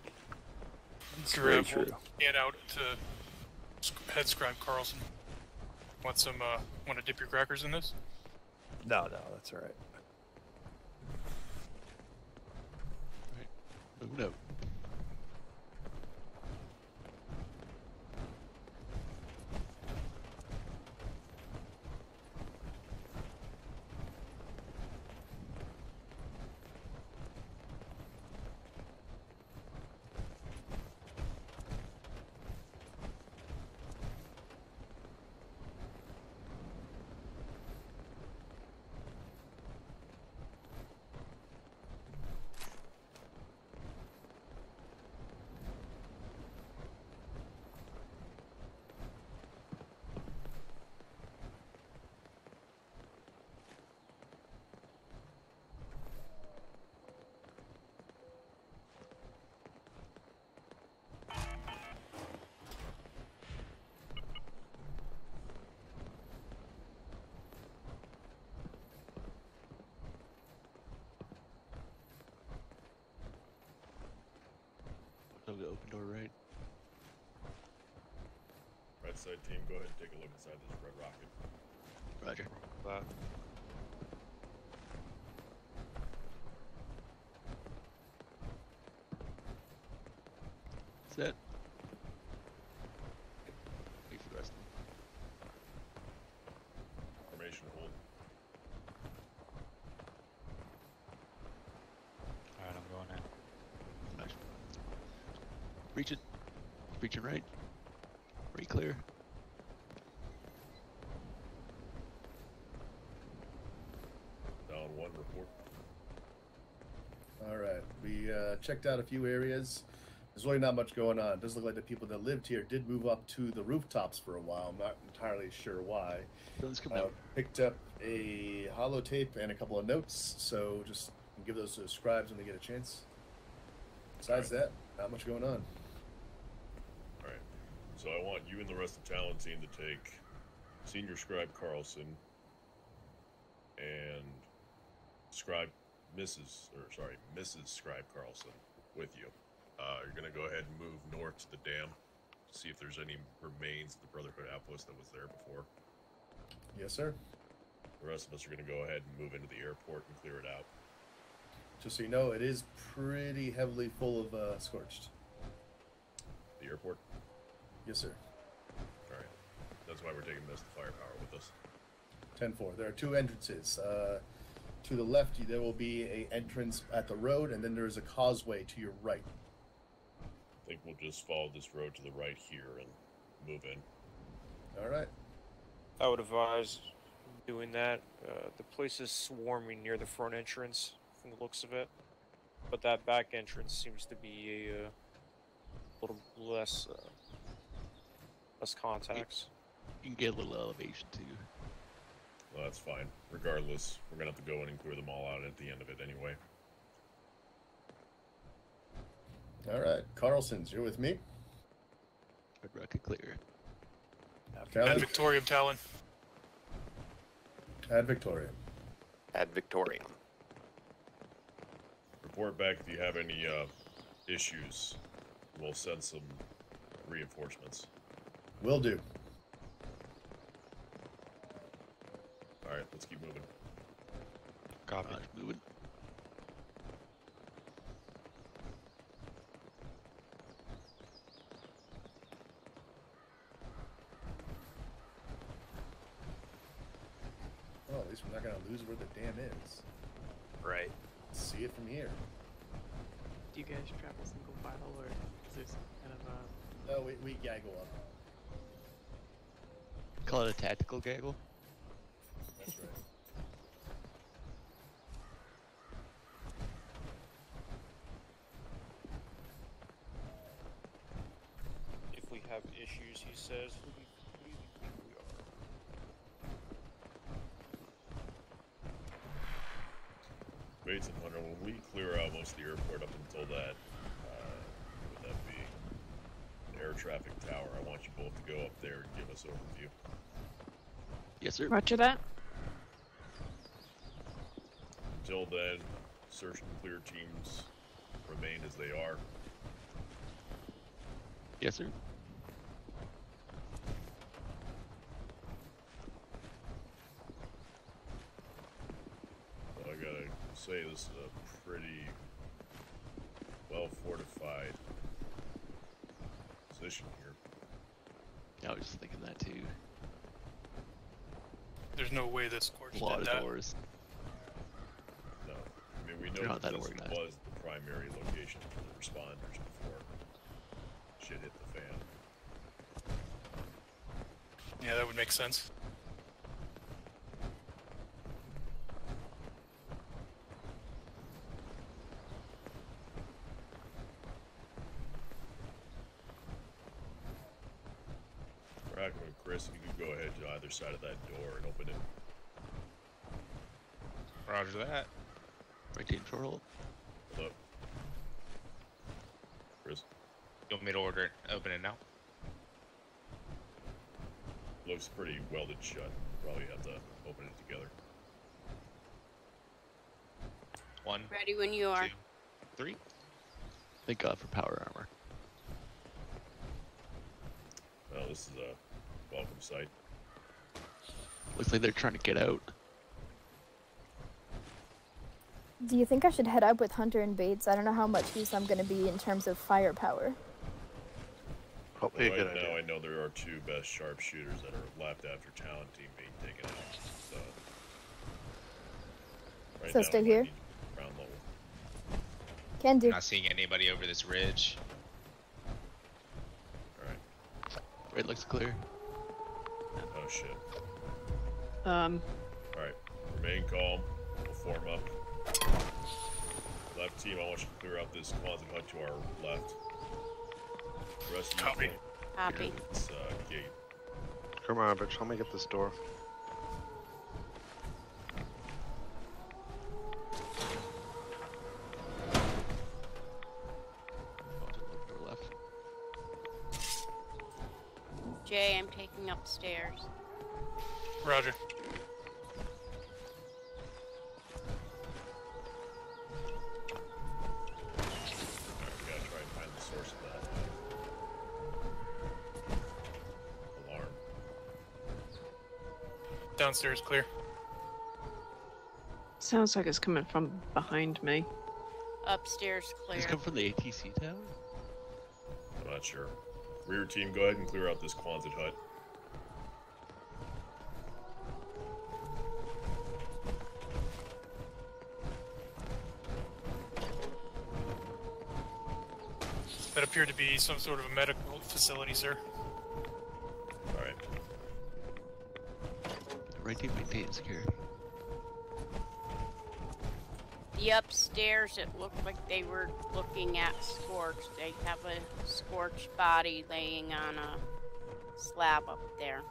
It's very true. Get out to head scribe Carlson. Want to dip your crackers in this? No, that's alright. Moving up. The open door, right? Right side team, go ahead and take a look inside this red rocket. Roger. That. Set. Wait for the rest. Formation hold. Alright, I'm going in. Nice. Reach it. Reaching right. Right clear. Down 1, report. Alright, we checked out a few areas. There's really not much going on. It does look like the people that lived here did move up to the rooftops for a while. I'm not entirely sure why. Let's come out. Picked up a holotape and a couple of notes, so just give those to the scribes when they get a chance. Besides that, not much going on. Alright, so I want you and the rest of the Talon team to take Senior Scribe Carlson and Mrs. Scribe Carlson with you. You're gonna go ahead and move north to the dam, see if there's any remains of the Brotherhood outpost that was there before. Yes, sir. The rest of us are gonna go ahead and move into the airport and clear it out. Just so you know, it is pretty heavily full of scorched. The airport? Yes, sir. Alright. That's why we're taking most of the firepower with us. 10-4. There are two entrances. To the left, there will be an entrance at the road, and then there is a causeway to your right. I think we'll just follow this road to the right here and move in. All right. I would advise doing that. The place is swarming near the front entrance, from the looks of it, but that back entrance seems to be a little less contacts. You can get a little elevation too. Well, that's fine. Regardless, we're gonna have to go in and clear them all out at the end of it anyway. All right, Carlson's, you're with me. Red Rocket clear. Ad Victorium Talon. Ad Victorium. Ad Victorium. Report back if you have any issues. We'll send some reinforcements. Will do. Alright, let's keep moving. Copy. Moving. Well, at least we're not going to lose where the dam is. Right. See it from here. Do you guys travel single file or is this kind of a... No, we gaggle up. Call it a tactical gaggle. That's right. If we have issues, he says, who do you think we are? Bates and Hunter, when we clear out most of the airport up until that, would that be an air traffic tower? I want you both to go up there and give us overview. Yes, sir. Roger that. Until then, search and clear teams remain as they are. Yes, sir. I gotta say, this is a pretty well fortified position here. Yeah, I was just thinking that too. There's no way that Scorch A lot did of that. doors. No, I mean we They're know not that that this organized. was the primary location for the responders before shit hit the fan. Yeah, that would make sense. Rockin' with Chris, you could go ahead to either side of that door and open it. Roger that. Maintain short Hold up. Chris, You want me to order it, open it now? looks pretty welded shut. Probably have to open it together. 1, Ready when you are. 2, 3. Thank God for power armor. Well, this is a welcome sight. Looks like they're trying to get out. Do you think I should head up with Hunter and Bates? I don't know how much use I'm going to be in terms of firepower. Probably a Right good now, idea. I know there are 2 best sharpshooters that are left after Talon team being taken out. So, right So now, stay we might here? need ground level. Can do. Not seeing anybody over this ridge. Alright. Red looks clear. Oh shit. Um, Alright. Remain calm. We'll form up. Left team, I want you to clear out this closet hut to our left. The rest of you Copy. Copy. It's gate. Kermanovich, help me get this door. Door left. Jay, I'm taking upstairs. Roger. Alright, we gotta try and find Downstairs clear. Sounds like it's coming from behind me. Upstairs clear. Does it come from the ATC tower? I'm not sure. Rear team, go ahead and clear out this Quonset hut. That appeared to be some sort of a medical facility, sir. Alright. Right team maintain security. The upstairs, it looked like they were looking at Scorch. They have a scorched body laying on a slab up there.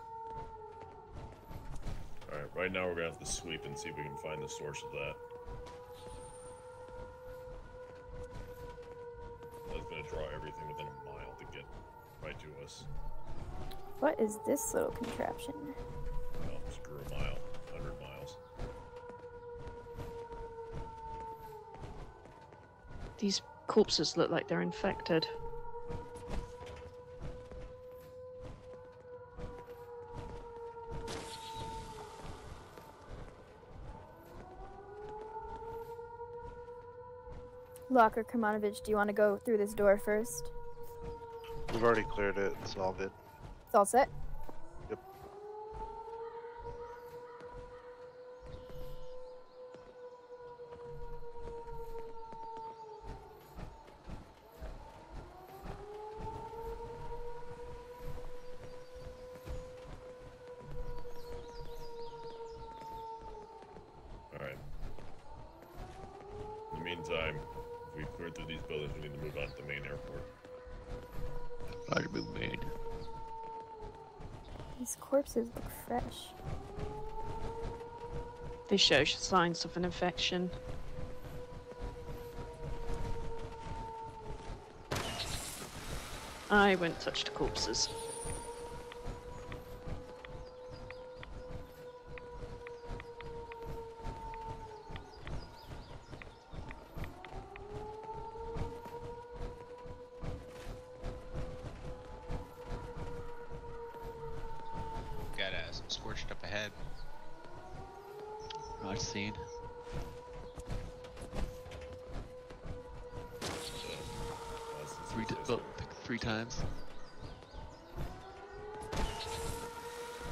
Alright, right now we're gonna have to sweep and see if we can find the source of that. That's gonna draw everything within a mile to get right to us. What is this little contraption? Well, screw a mile, 100 miles. These corpses look like they're infected. Locker, Kermanovich, do you want to go through this door first? We've already cleared it. It's all good. It's all set? Yep. Alright. In the meantime, if we clear through these buildings, we need to move on to the main airport. Roger, move main. These corpses look fresh. They show signs of an infection. I won't touch the corpses. Got some scorched up ahead. Not seen. Three times.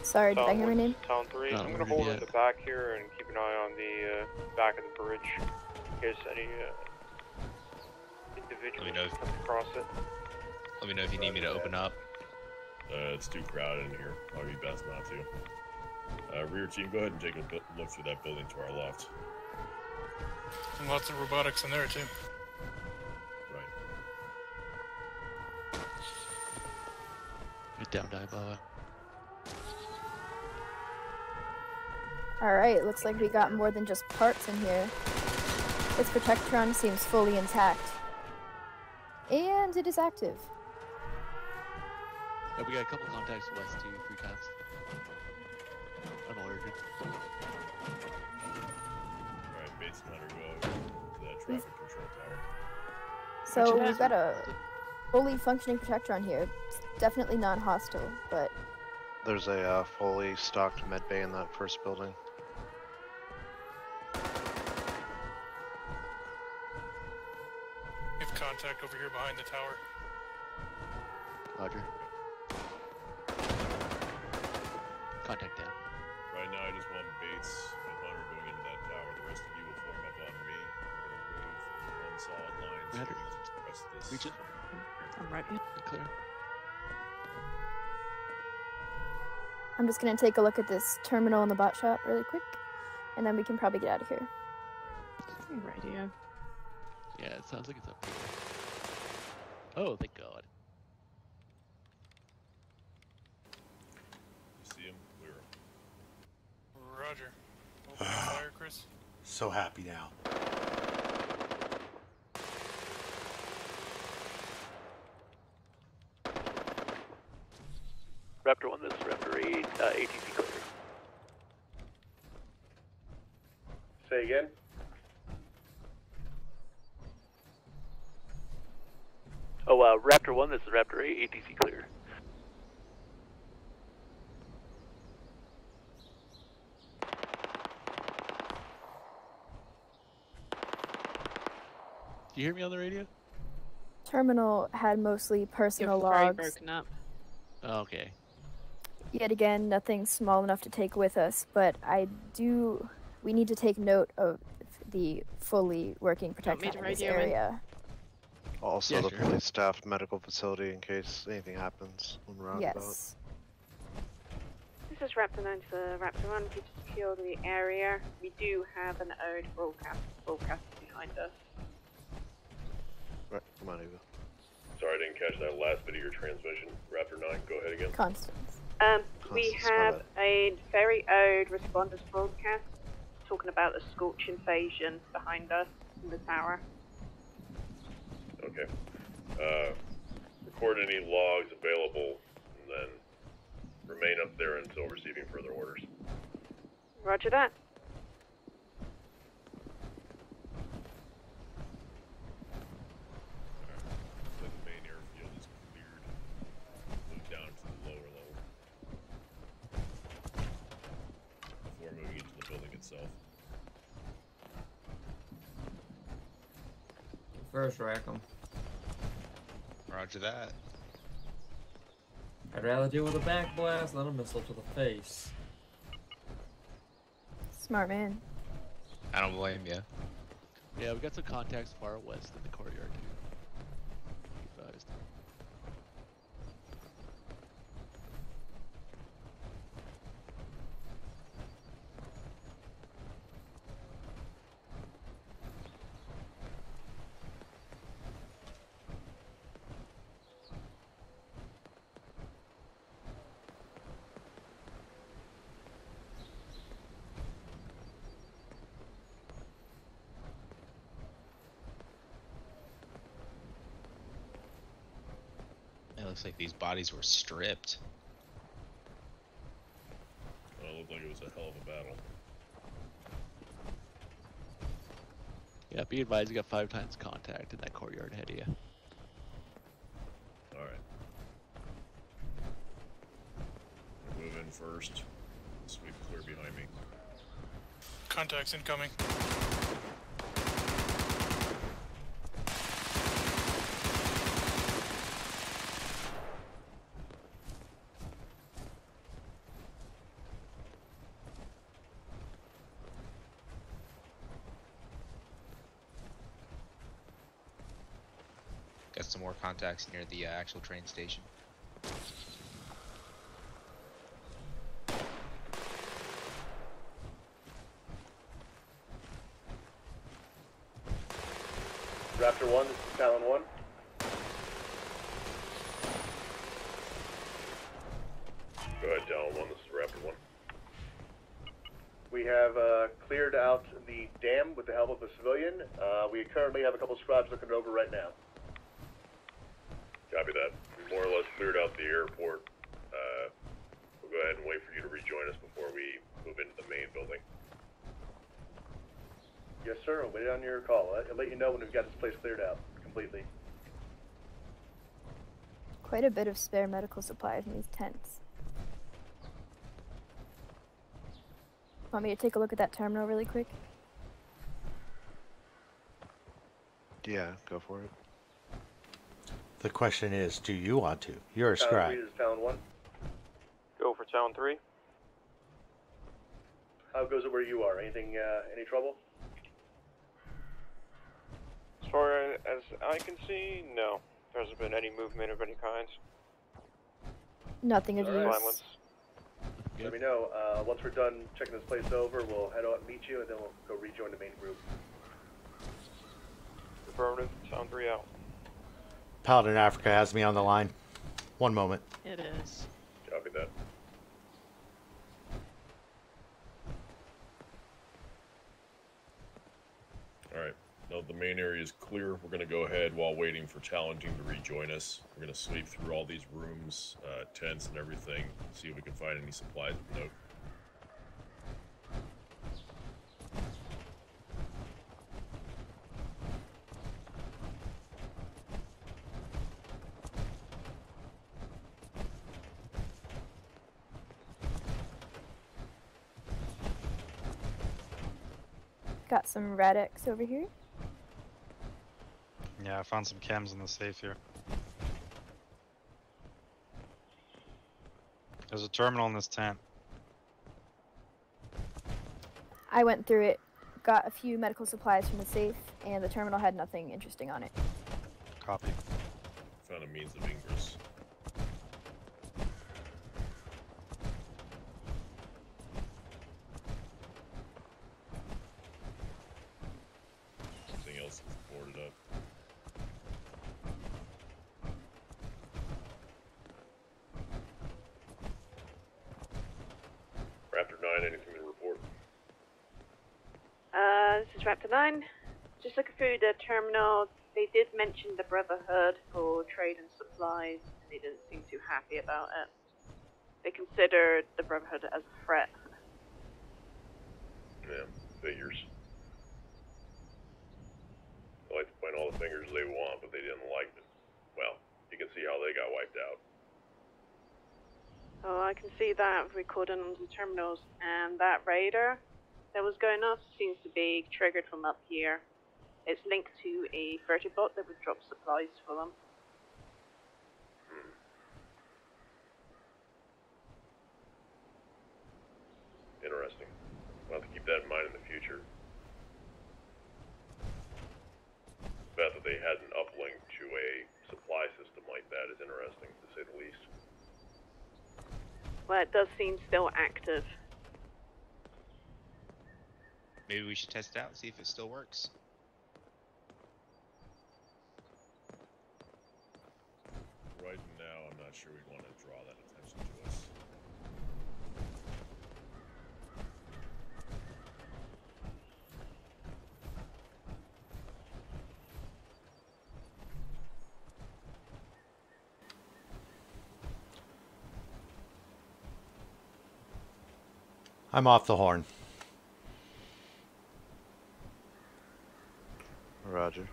Sorry, did I hear my name? Town 3. I'm gonna hold at the back here and keep an eye on the back of the bridge in case any individuals come across it. Let me know if you need me to open up. It's too crowded in here. Probably best not to. Rear team, go ahead and take a look through that building to our left. And lots of robotics in there, too. Right. Get down, die, Baba. Alright, looks like we got more than just parts in here. Its Protectron seems fully intact. And it is active. Oh, we got a couple contacts west too, 3 times. Unalerted. Alright, Bates and Hunter go to that traffic control tower. So we've got a fully functioning Protectron here. It's definitely non-hostile, but... There's a fully stocked med bay in that first building. We have contact over here behind the tower. Roger. Contact down. Right now, I just want Bates and Hunter going into that tower. The rest of you will form up on me. We're gonna move one solid line so we can press this. Reach it. I'm right behind. Clear. I'm just gonna take a look at this terminal in the bot shop really quick, and then we can probably get out of here. Radio. Yeah, it sounds like it's up here. Oh, thank God. See him? Clear. Roger. Open fire, Chris. So happy now. Raptor 1, this is Raptor 8, ATC clear. Say again? Oh, Raptor 1, this is Raptor 8, ATC clear. you hear me on the radio? Terminal had mostly personal You're very logs. broken up. Oh, okay. Yet again, nothing small enough to take with us, but we need to take note of the fully working Want me protection to in this radio in? area. Also, Yeah, the sure. fully staffed medical facility in case anything happens when we're out and about. Yes. This is Raptor 9 to Raptor 1. Please secure the area. We do have an old broadcast behind us. Right, come on, Eva. Sorry, I didn't catch that last bit of your transmission. Raptor 9, go ahead again. Constance. We Constance, my have bad. a very old responders broadcast talking about a Scorch invasion behind us in the tower. Okay. Record any logs available, and then remain up there until receiving further orders. Roger that. The main airfield is cleared. Move down to the lower level before moving into the building itself. First rack 'em. Roger that. I'd rather deal with a back blast than a missile to the face. Smart man. I don't blame you. Yeah, we got some contacts far west in the courtyard too. Be advised. It looks like these bodies were stripped. Well, it looked like it was a hell of a battle. Yeah, be advised, you got 5 times contact in that courtyard ahead of you. Alright. Move in first. Sweep clear behind me. Contacts incoming. Got some more contacts near the actual train station. Raptor 1, this is Talon 1. Go ahead, Talon 1, this is Raptor 1. We have cleared out the dam with the help of a civilian. We currently have a couple scribes looking it over right now. Copy that. We more or less cleared out the airport. We'll go ahead and wait for you to rejoin us before we move into the main building. Yes, sir. I'll wait on your call. I'll let you know when we've got this place cleared out completely. Quite a bit of spare medical supplies in these tents. Want me to take a look at that terminal really quick? Yeah, go for it. The question is, do you want to? You're a Talon scribe. 3, this is Talon 1. Go for Town 3. How goes it where you are? Anything, any trouble? As far as I can see, no. There hasn't been any movement of any kind. Nothing of use. Violence. Let me know. Once we're done checking this place over, we'll head out and meet you, and then we'll go rejoin the main group. Affirmative. Town 3 out. Paladin Africa has me on the line. One moment. It is. Copy that. Alright, now that the main area is clear, we're going to go ahead while waiting for Talon Team to rejoin us. We're going to sweep through all these rooms, tents and everything, see if we can find any supplies of note. Got some Rad-X over here. Yeah, I found some chems in the safe here. There's a terminal in this tent. I went through it, got a few medical supplies from the safe, and the terminal had nothing interesting on it. Copy. Found a means of ingress. Something else is boarded up. Raptor 9, anything to report? This is Raptor 9. Just looking through the terminal, they did mention the Brotherhood for trade and supplies, and they didn't seem too happy about it. They considered the Brotherhood as a threat. Yeah, figures. They like to point all the fingers they want, but they didn't like it. Well, you can see how they got wiped out. Oh, I can see that recording on the terminals, and that radar that was going off seems to be triggered from up here. It's linked to a vertibot that would drop supplies for them. Interesting. We'll have to keep that in mind in the future. The fact that they had an uplink to a supply system like that is interesting, to say the least. Well, it does seem still active. Maybe we should test it out, see if it still works. Right now, I'm not sure we'd want to draw that attention to us. I'm off the horn. Roger.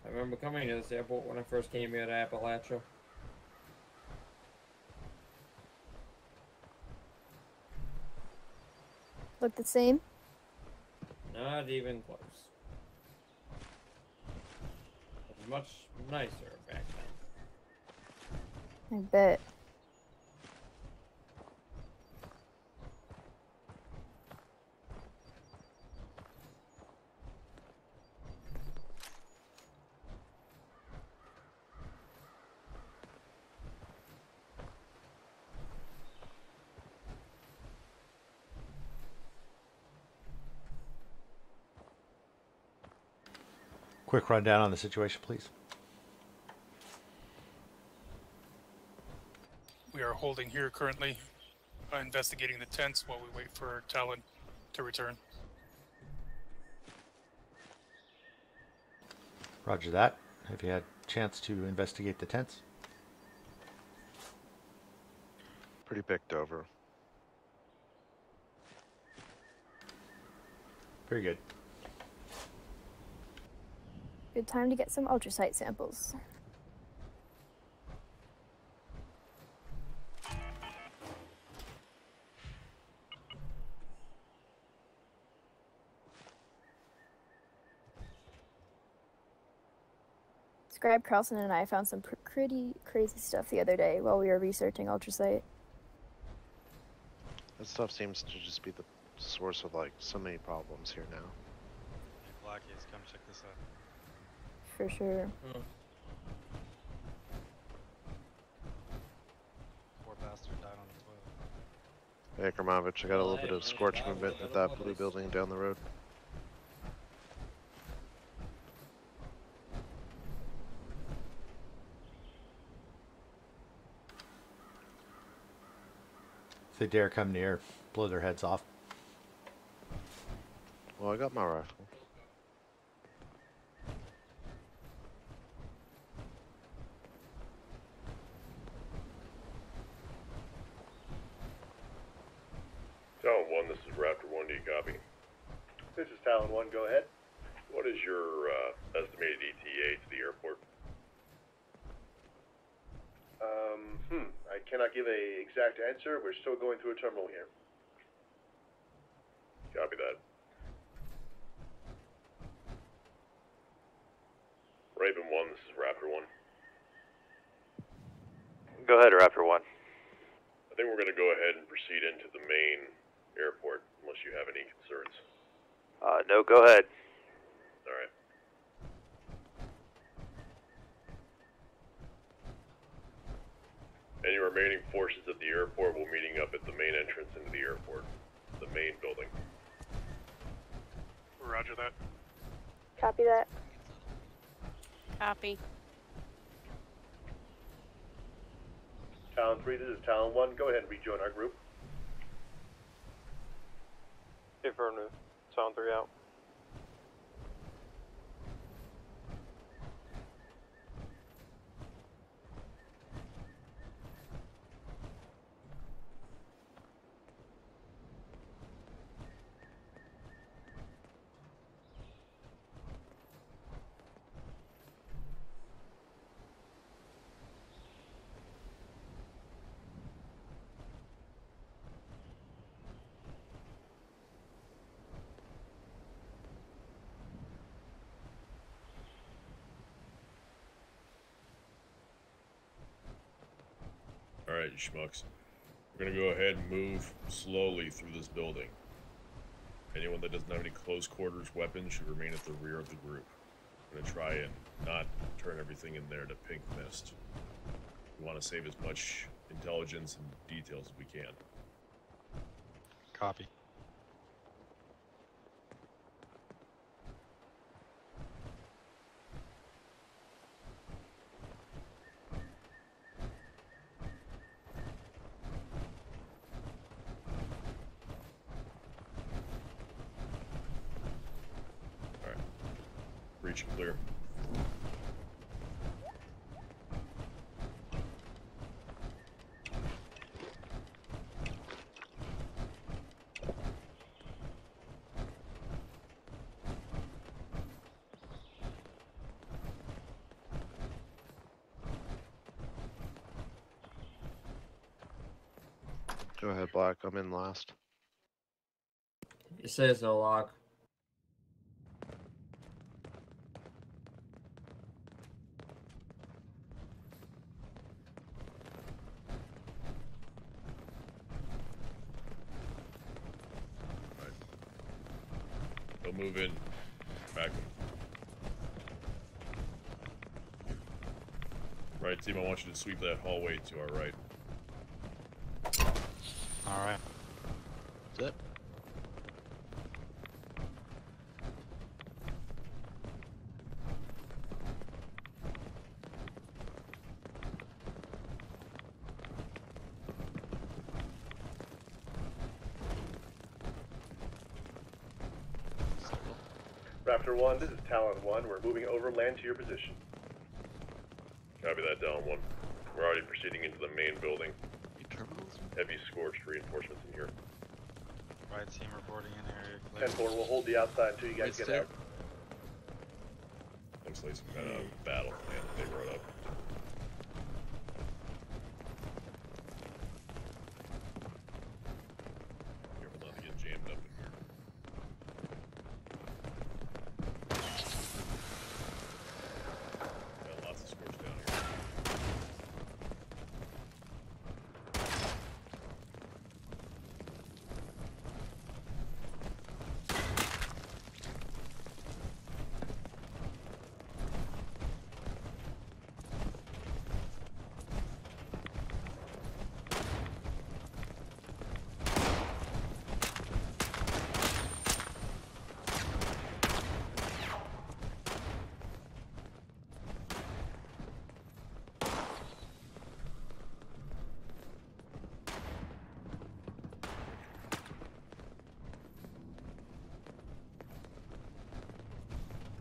I remember coming to this airport when I first came here to Appalachia. Look the same? Not even close. It was much nicer back then. I bet. Quick rundown on the situation, please. We are holding here currently, investigating the tents while we wait for Talon to return. Roger that. Have you had a chance to investigate the tents? Pretty picked over. Very good. Good time to get some ultrasight samples. Scribe Carlson and I found some pretty crazy stuff the other day while we were researching ultrasight. That stuff seems to just be the source of like so many problems here now. Hey, Blackies, come check this out. For sure. Poor bastard died on the toilet. Hey, Kermanovich, I got a little bit of scorch movement at that blue building down the road. If they dare come near, blow their heads off. Well, I got my rifle. Talon 1, this is Raptor 1, do you copy? This is Talon 1, go ahead. What is your estimated ETA to the airport? I cannot give a exact answer. We're still going through a terminal here. Copy that. Raven 1, this is Raptor 1. Go ahead, Raptor 1. I think we're going to go ahead and proceed into the main airport, unless you have any concerns. No, go ahead. Alright. Any remaining forces at the airport will meeting up at the main entrance into the airport. The main building. Roger that. Copy that. Copy. Talon 3, this is Talon 1. Go ahead and rejoin our group. Affirmative. Sound 3 out. Alright, you schmucks. We're gonna go ahead and move slowly through this building. Anyone that doesn't have any close quarters weapons should remain at the rear of the group. We're gonna try and not turn everything in there to pink mist. We want to save as much intelligence and details as we can. Copy. Breach clear. Go ahead, Black. I'm in last. It says no lock. They'll move in. Back them. Right, team, I want you to sweep that hallway to our right. Alright. Zip. Raptor 1, this is Talon 1. We're moving overland to your position. Copy that, Talon 1. We're already proceeding into the main building. Heavy scorched reinforcements in here. Right team reporting in area. 10-4, we'll hold the outside until you guys get out. Looks like some kind of battle plan that they wrote up. Careful not to get jammed up in here. Got lots of scorched down here.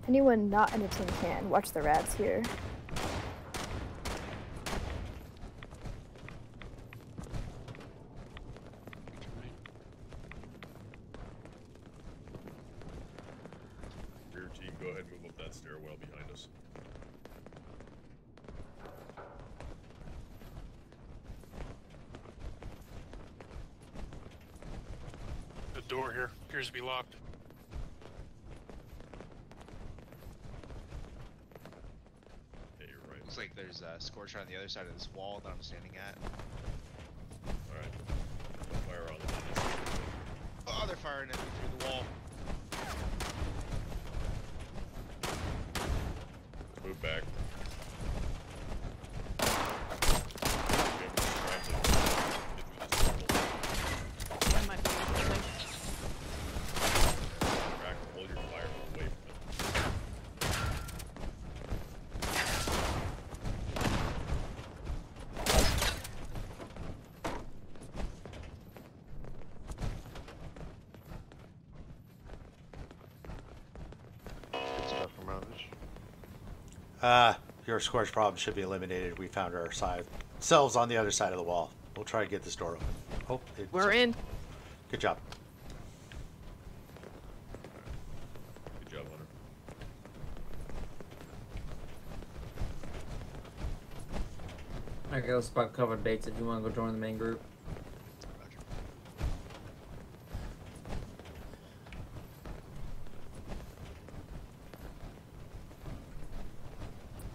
Anyone not in a tin can, watch the rats here. Rear team, go ahead and move up that stairwell behind us. The door here appears to be locked. Yeah, you're right. Looks like there's a scorcher on the other side of this wall that I'm standing at. Alright. Fire on them. Oh, they're firing at me through the wall. Move back. Where might be something? Rack, hold your fire away from it. Good stuff, Kermanovich. Your scorch problem should be eliminated. We found ourselves on the other side of the wall. We'll try to get this door open. Oh, We're in. Good job. Good job, Hunter. I got a spot covered dates if you want to go join the main group.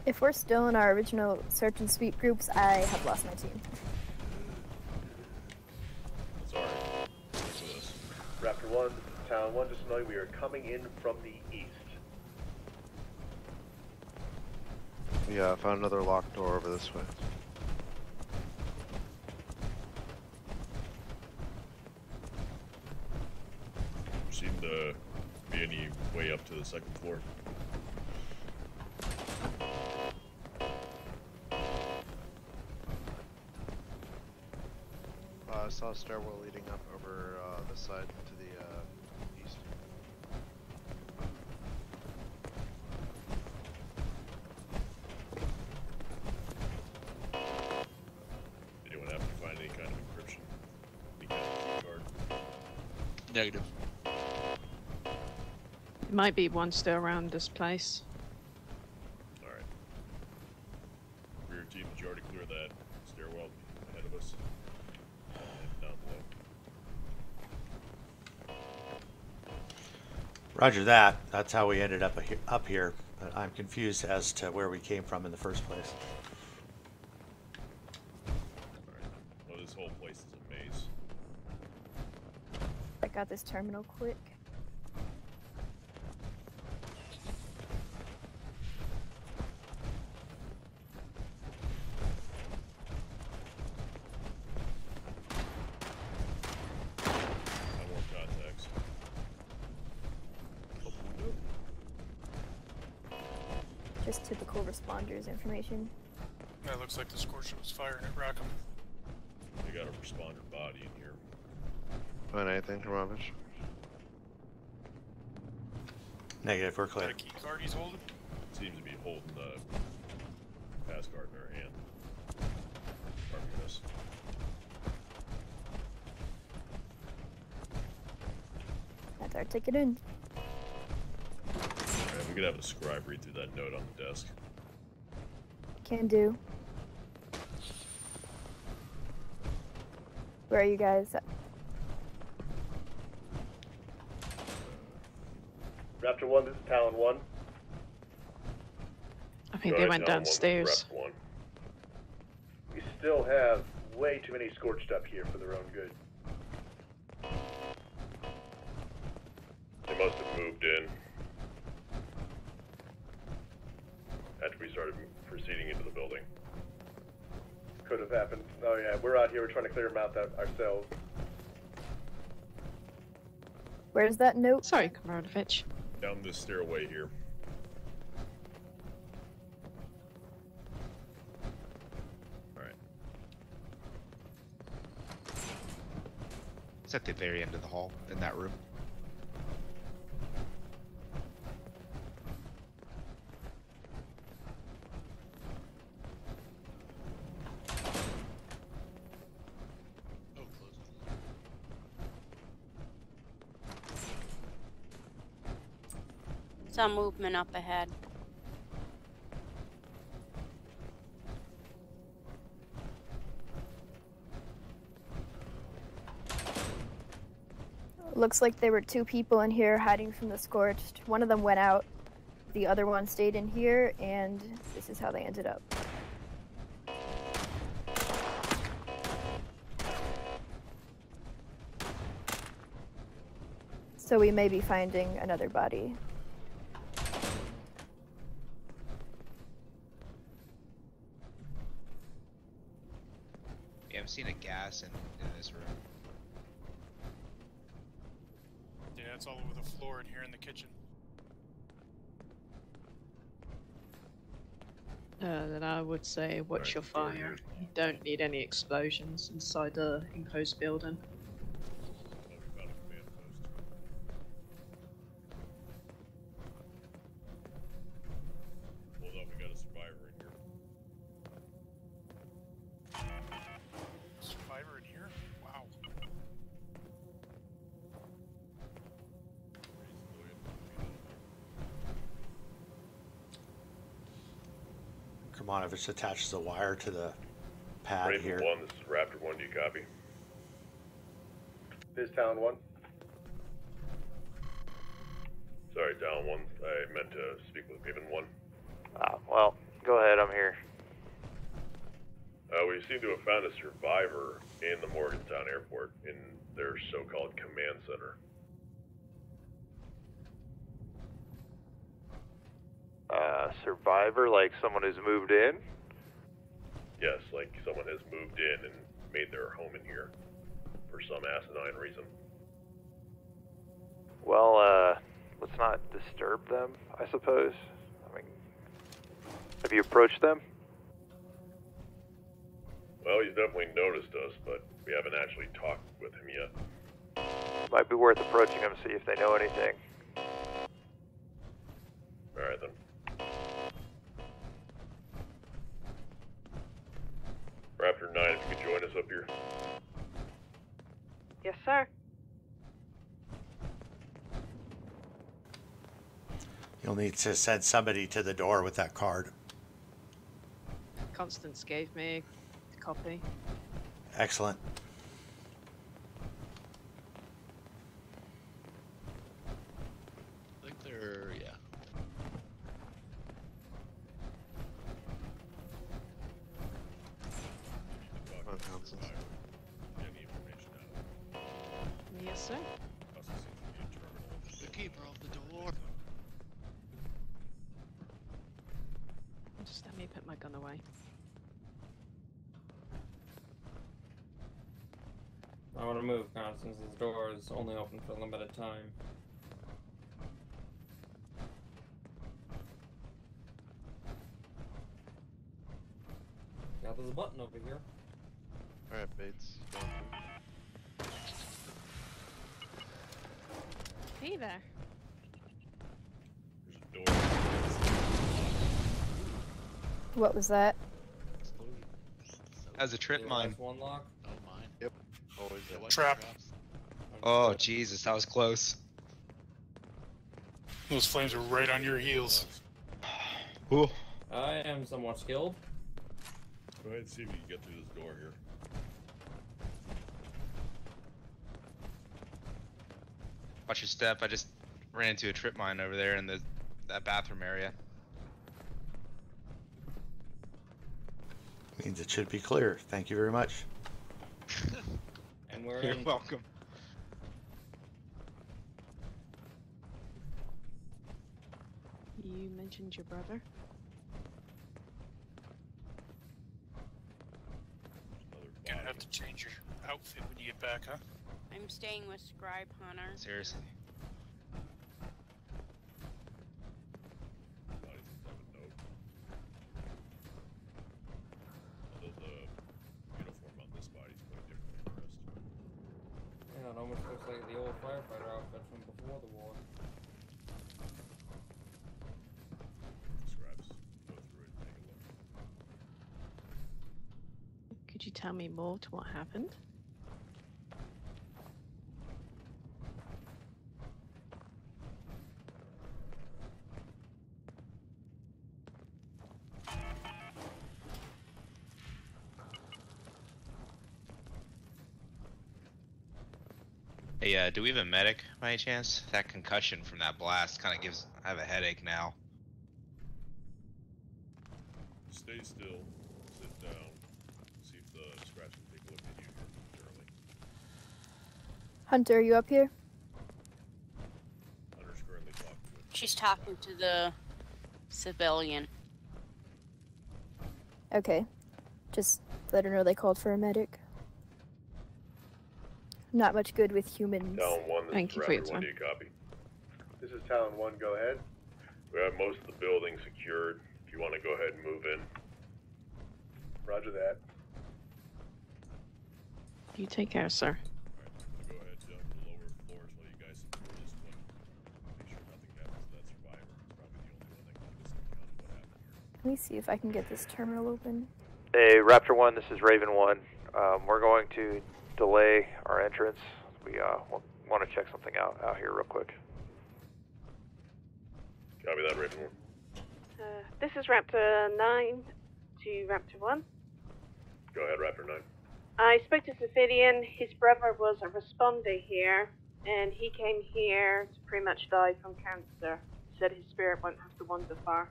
If we're still in our original search and sweep groups, I have lost my team. That's alright. Listen to this. Raptor 1, this is Town 1. Just know we are coming in from the east. Yeah, I found another locked door over this way. Seem to be any way up to the second floor. I saw a stairwell leading up over this side to the east. Anyone happen to find any kind of encryption? Any kind of key card? Negative. There might be one still around this place. Alright. Rear team, did you already clear that stairwell ahead of us? And down below. Roger that. That's how we ended up here. But I'm confused as to where we came from in the first place. Alright. Well, this whole place is a maze. I got this terminal quick. More contacts. Just typical responders information. That looks like the Scorcher was firing at Rackham. They got a responder body in here. Find anything, Kermanovich? Negative, we're clear. Got a key card he's holding? Seems to be holding the pass card in her hand. Pardon me, miss. That's our ticket in. Alright, we could have a scribe read through that note on the desk. Can do. Where are you guys? Raptor 1, this is Talon 1. I think Go they ahead, went Talon 1, downstairs. Rep 1. We still have way too many scorched up here for their own good. They must have moved in after we started proceeding into the building. Could have happened. Oh yeah, we're out here, we're trying to clear them out ourselves. Where's that note? Sorry, Kermanovich. Down this stairway here. Alright. It's at the very end of the hall, in that room. Some movement up ahead. Looks like there were 2 people in here hiding from the Scorched. One of them went out. The other one stayed in here, and this is how they ended up. So we may be finding another body. Yeah, I've seen a gas in this room. Yeah, it's all over the floor in here in the kitchen. Then I would say, watch your fire. You don't need any explosions inside the enclosed building. Hold on, we got a survivor in here. Survivor in here? Wow. Kermanovich attaches a wire to the pad Raven here. 1, this is Raptor 1, do you copy? This Town 1. Sorry, Down 1, I meant to speak with Raven 1. Well, go ahead, I'm here. We seem to have found a survivor in the Morgantown airport in their so-called command center. Survivor, like someone who's moved in? Yes, like someone has moved in and made their home in here for some asinine reason. Well, let's not disturb them, I suppose. I mean, have you approached them? Well, he's definitely noticed us, but we haven't actually talked with him yet. Might be worth approaching them, see if they know anything. Alright then. Raptor 9, if you could join us up here. Yes, sir. You'll need to send somebody to the door with that card. Constance gave me a copy. Excellent. I think they're, yeah. Yes, sir. The keeper of the door. Just let me put my gun away. I want to move, Constance. This door is only open for a limited time. Now there's a button over here. Alright, Bates. Hey there. What was that? As a trip mine. One lock. Oh, mine. Yep. Always a Trap. Oh, Jesus, that was close. Those flames are right on your heels. Ooh. I am somewhat skilled. Go ahead and see if you can get through this door here. Watch your step. I just ran into a trip mine over there in that bathroom area. Means it should be clear. Thank you very much. And we're You're in. welcome. You mentioned your brother. Gonna have to change your outfit when you get back, huh? I'm staying with Scribe Hunter. Seriously. Yeah, it almost looks like the old firefighter outfit from before the war. Could you tell me more to what happened? Hey, do we have a medic by any chance? That concussion from that blast kind of gives. I have a headache now. Stay still. Sit down. See if the scratch can take a look at you here momentarily. Hunter, are you up here? Hunter's currently talking with. She's talking to the civilian. Okay. Just let her know they called for a medic. Not much good with humans. Talon 1, this Thank is you for your Raptor 1, time. do you copy? This is Talon 1, go ahead. We have most of the building secured. If you want to go ahead and move in. Roger that. You take care, sir. Go ahead down to the lower floors while you guys secure this one. Make sure nothing happens to that survivor. It's probably the only one that can give us something on what happened here. Let me see if I can get this terminal open. Hey, Raptor 1, this is Raven 1. We're going to delay our entrance. We want to check something out here real quick. Copy that, Raven 1. This is Raptor 9 to Raptor 1. Go ahead, Raptor 9. I spoke to civilian. His brother was a responder here, and he came here to pretty much die from cancer. He said his spirit won't have to wander far.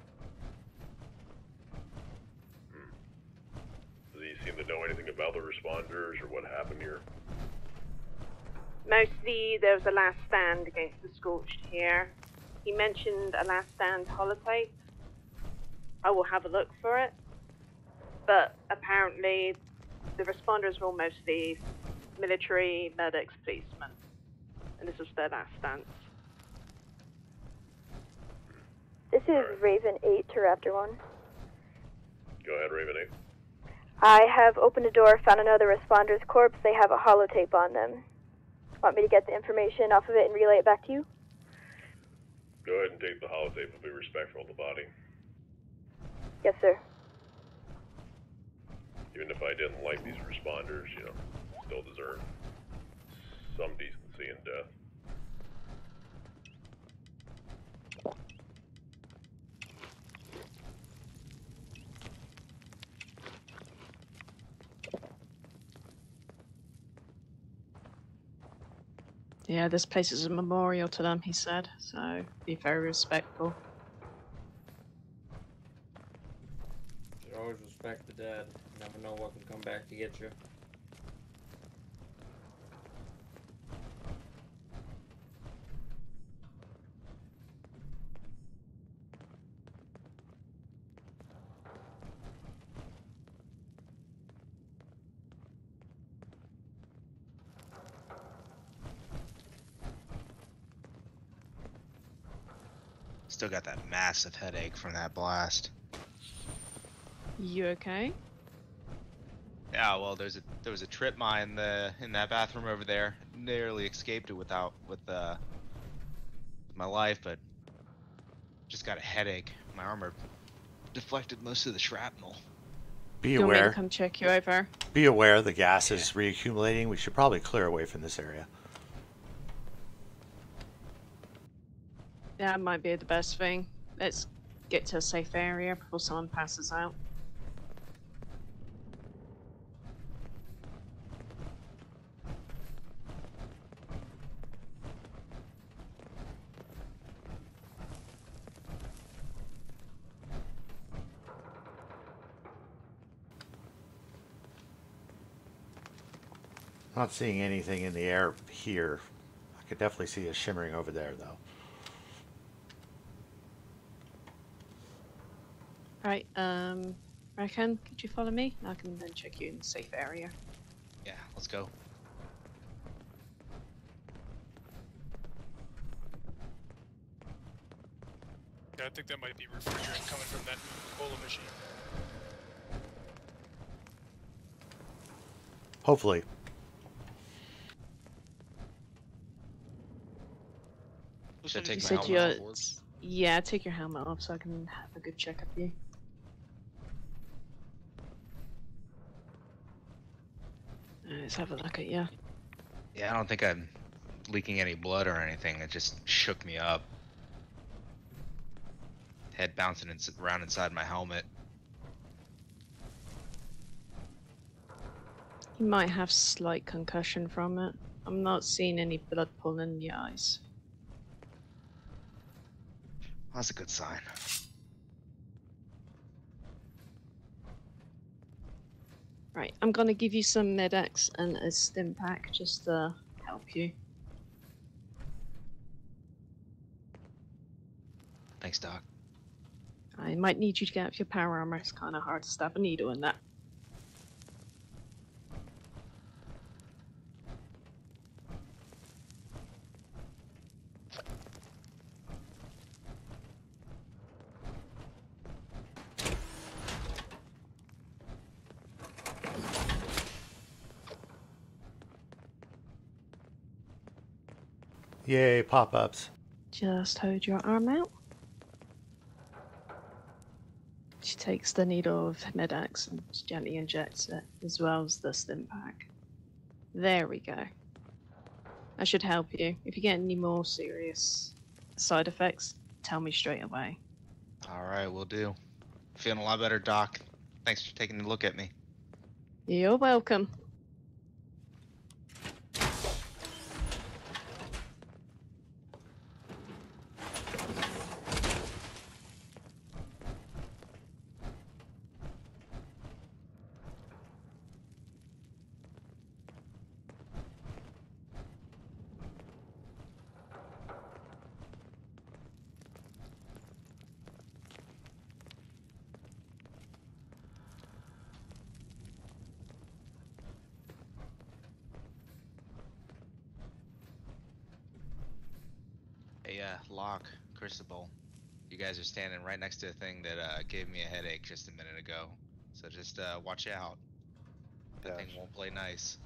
Does he seem to know anything about the responders or what happened here? Mostly, there was a last stand against the Scorched here. He mentioned a last stand holotape. I will have a look for it. But apparently, the responders were all mostly military, medics, policemen. And this was their last stance. This is Raven 8 to Raptor 1. Go ahead, Raven 8. I have opened a door, found another responder's corpse. They have a holotape on them. Want me to get the information off of it and relay it back to you? Go ahead and take the holotape, but be respectful of the body. Yes, sir. Even if I didn't like these responders, you know, still deserve some decency in death. Yeah, this place is a memorial to them, he said, so be very respectful. Should always respect the dead. You never know what can come back to get you. Still got that massive headache from that blast. You okay? Yeah, well, there was a trip mine in that bathroom over there. Nearly escaped it with my life, but just got a headache. My armor deflected most of the shrapnel. Be You want me to aware. come check you over? Be aware the gas is reaccumulating. We should probably clear away from this area. That might be the best thing. Let's get to a safe area before someone passes out. Not seeing anything in the air here. I could definitely see it shimmering over there, though. Right, Rakan, could you follow me? I can then check you in a safe area. Yeah, let's go. Yeah, I think that might be refrigerant coming from that cola machine. Hopefully. Should I take You my said helmet you're... off? Yeah, take your helmet off so I can have a good check of you. Let's have a look at you. Yeah, I don't think I'm leaking any blood or anything. It just shook me up. Head bouncing around inside my helmet. You might have slight concussion from it. I'm not seeing any blood pooling in the eyes. That's a good sign. Right, I'm gonna give you some Med-X and a stim pack just to help you. Thanks, Doc. I might need you to get up your power armor. It's kind of hard to stab a needle in that. Yay, pop-ups. Just hold your arm out. She takes the needle of Med-X and gently injects it, as well as the stim pack. There we go. That should help you. If you get any more serious side effects, tell me straight away. All right, will do. Feeling a lot better, Doc. Thanks for taking a look at me. You're welcome. Hey, Locke, Crucible. You guys are standing right next to a thing that gave me a headache just a minute ago. So just watch out. That thing won't play nice.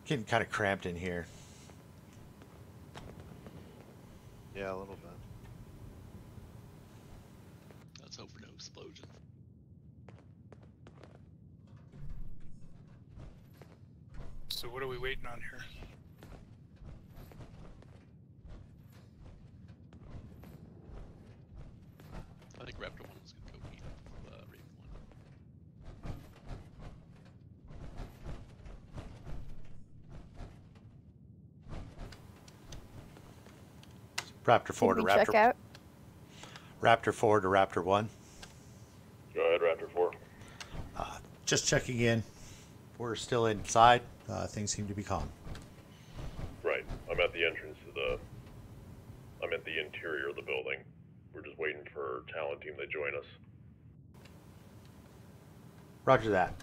Getting kind of cramped in here. Yeah, a little bit. Let's hope for no explosions. So what are we waiting on here? I think Raptor 1 was going to go meet up with Raven 1. Raptor 4 to Did we Raptor. check out? Raptor 4 to Raptor 1. Go ahead, Raptor 4. Just checking in. We're still inside. Things seem to be calm. Right. I'm at the entrance to the... I'm at the interior of the building. We're just waiting for Talon team to join us. Roger that.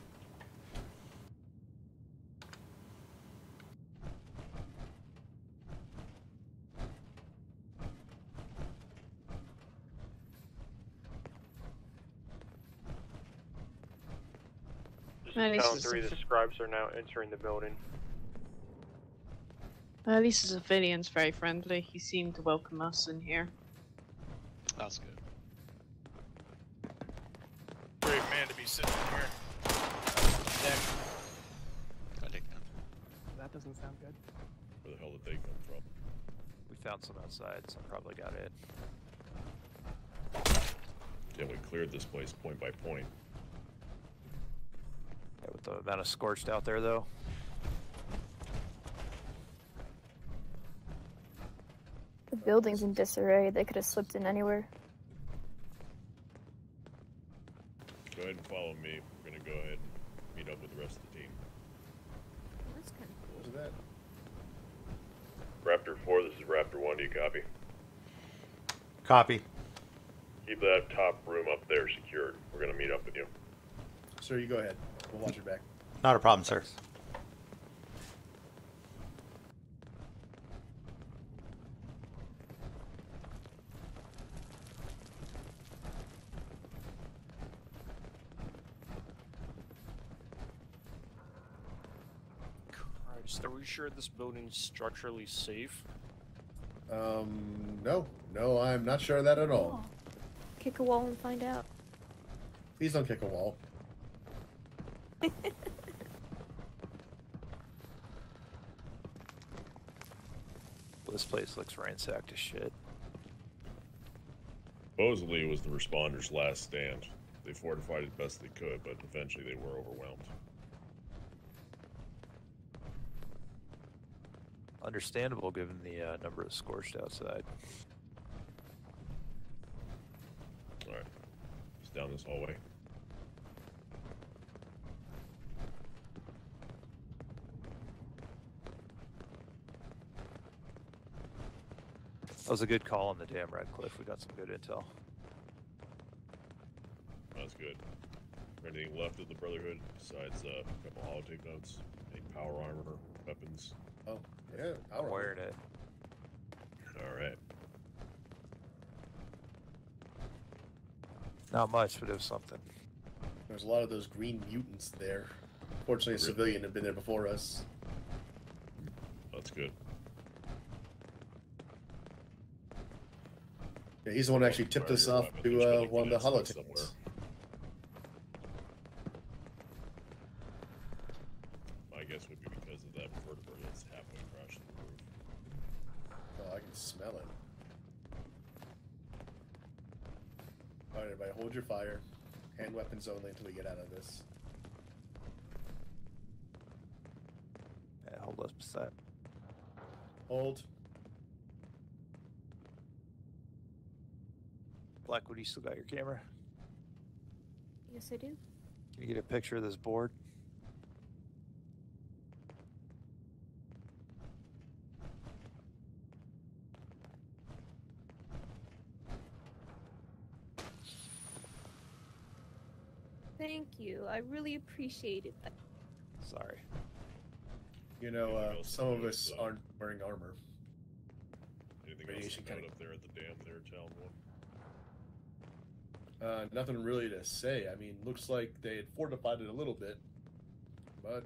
Talon 3, the scribes are now entering the building. At least the civilian's very friendly. He seemed to welcome us in here. That's good. Brave man to be sitting here. I take that. That doesn't sound good. Where the hell did they come from? We found some outside, so probably got it. Yeah, we cleared this place point by point. Yeah, with the amount of scorched out there, though. The building's in disarray. They could have slipped in anywhere. Go ahead and follow me. We're gonna go ahead and meet up with the rest of the team. That's kind of What was that? Raptor 4, this is Raptor 1. Do you copy? Copy. Keep that top room up there secured. We're gonna meet up with you. Sir, you go ahead. We'll watch your back. Not a problem, sir. Christ, are we sure this building's structurally safe? No. No, I'm not sure of that at all. Kick a wall and find out. Please don't kick a wall. This place looks ransacked as shit. Supposedly it was the responders' last stand. They fortified as best they could, but eventually they were overwhelmed. Understandable given the number of scorched outside. Alright. Just down this hallway. That was a good call on the damn Redcliffe. We got some good intel. That's good. Anything left of the Brotherhood besides a couple holotape notes? Any power armor, weapons? Oh, yeah, power Wearing it. Alright. Not much, but it was something. There's a lot of those green mutants there. Fortunately, a civilian had been there before us. That's good. Yeah, he's the one who actually tipped us off to one of the holotapes. My guess would be because of that vertebrae that's halfway across the roof. Oh, I can smell it. Alright, everybody, hold your fire. Hand weapons only until we get out of this. Yeah, hold us beside. Hold. Blackwood, you still got your camera? Yes, I do. Can you get a picture of this board? Thank you. I really appreciated that. Sorry. You know, some of us aren't wearing armor. Anything Radiation else to note up there at the dam there, Talon? Nothing really to say. I mean, looks like they had fortified it a little bit, but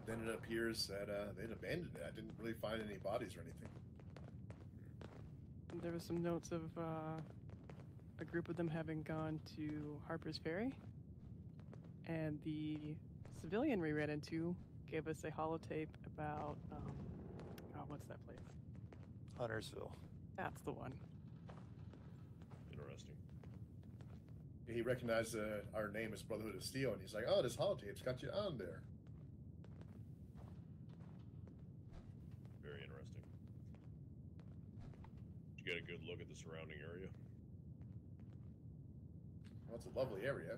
then it appears that they'd abandoned it. I didn't really find any bodies or anything. There was some notes of a group of them having gone to Harper's Ferry, and the civilian we ran into gave us a holotape about what's that place? Huntersville. That's the one. Interesting. He recognized our name as Brotherhood of Steel, and he's like, "Oh, this holotape's got you on there." Very interesting. Did you get a good look at the surrounding area? Well, it's a lovely area,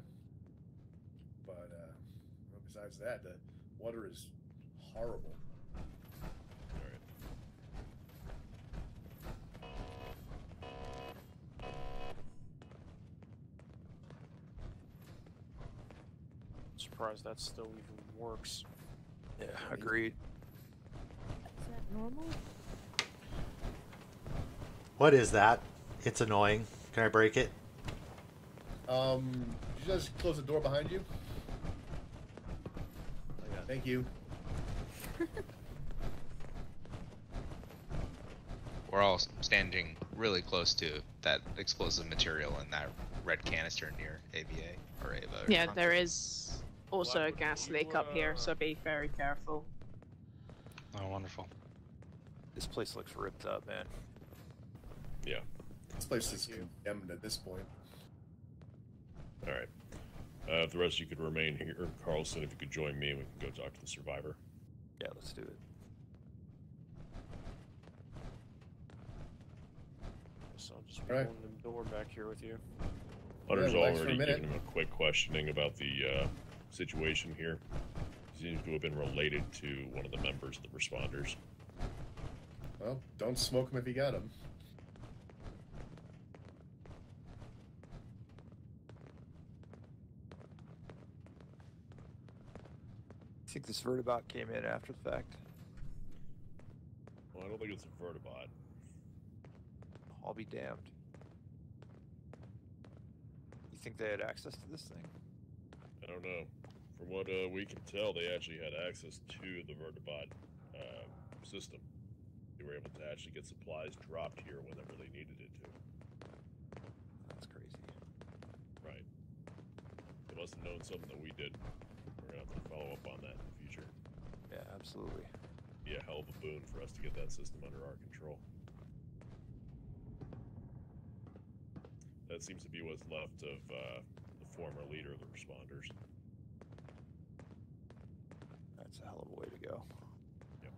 but well, besides that, the water is horrible. Surprised that still even works. Yeah, agreed. Is that normal? What is that? It's annoying. Can I break it? Did you just close the door behind you? Thank you. We're all standing really close to that explosive material in that red canister near AVA or Ava. Or Yeah, something. there is also a gas leak up here, so be very careful. Oh, wonderful. This place looks ripped up, man. Yeah. This place is condemned at this point. Alright. If the rest of you could remain here, Carlson, if you could join me, we can go talk to the survivor. Yeah, let's do it. So I'll just be holding the door back here with you. Hunter's relax for a already minute. given him a quick questioning about the situation here. He seems to have been related to one of the members of the responders. Well, don't smoke him if you got him. You think this vertibot came in after the fact? Well, I don't think it's a vertibot. I'll be damned. You think they had access to this thing? I don't know. From what we can tell, they actually had access to the vertibot system. They were able to actually get supplies dropped here whenever they needed it to. That's crazy. Right. They must have known something that we did. We're gonna have to follow up on that in the future. Yeah, absolutely. be a hell of a boon for us to get that system under our control. That seems to be what's left of the former leader of the responders. That's a hell of a way to go. Yep.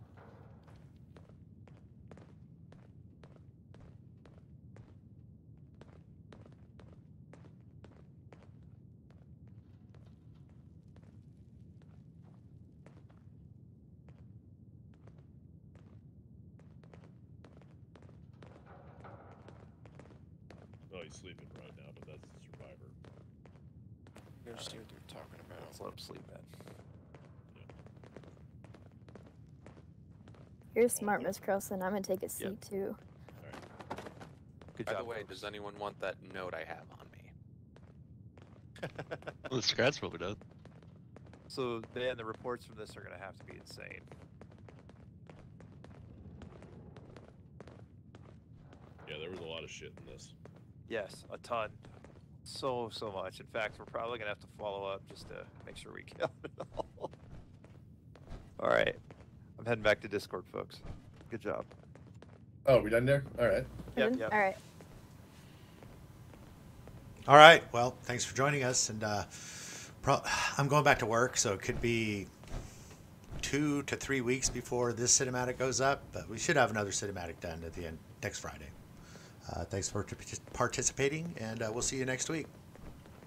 Oh, he's sleeping right now, but that's the survivor. Go see what they're talking about. Let's let him sleep, man. You're smart, Miss Carlson. I'm gonna take a seat too. Good By job, the way, folks. does anyone want that note I have on me? Well, the scrat's probably done. So, man, the reports from this are going to have to be insane. Yeah, there was a lot of shit in this. Yes, a ton. So much. In fact, we're probably going to have to follow up just to make sure we count it all. All right. I'm heading back to Discord, folks. Good job. Oh, we done there? All right. Yep. All right. All right. Well, thanks for joining us. And I'm going back to work, so it could be 2 to 3 weeks before this cinematic goes up. But we should have another cinematic done at the end next Friday. Thanks for participating, and we'll see you next week.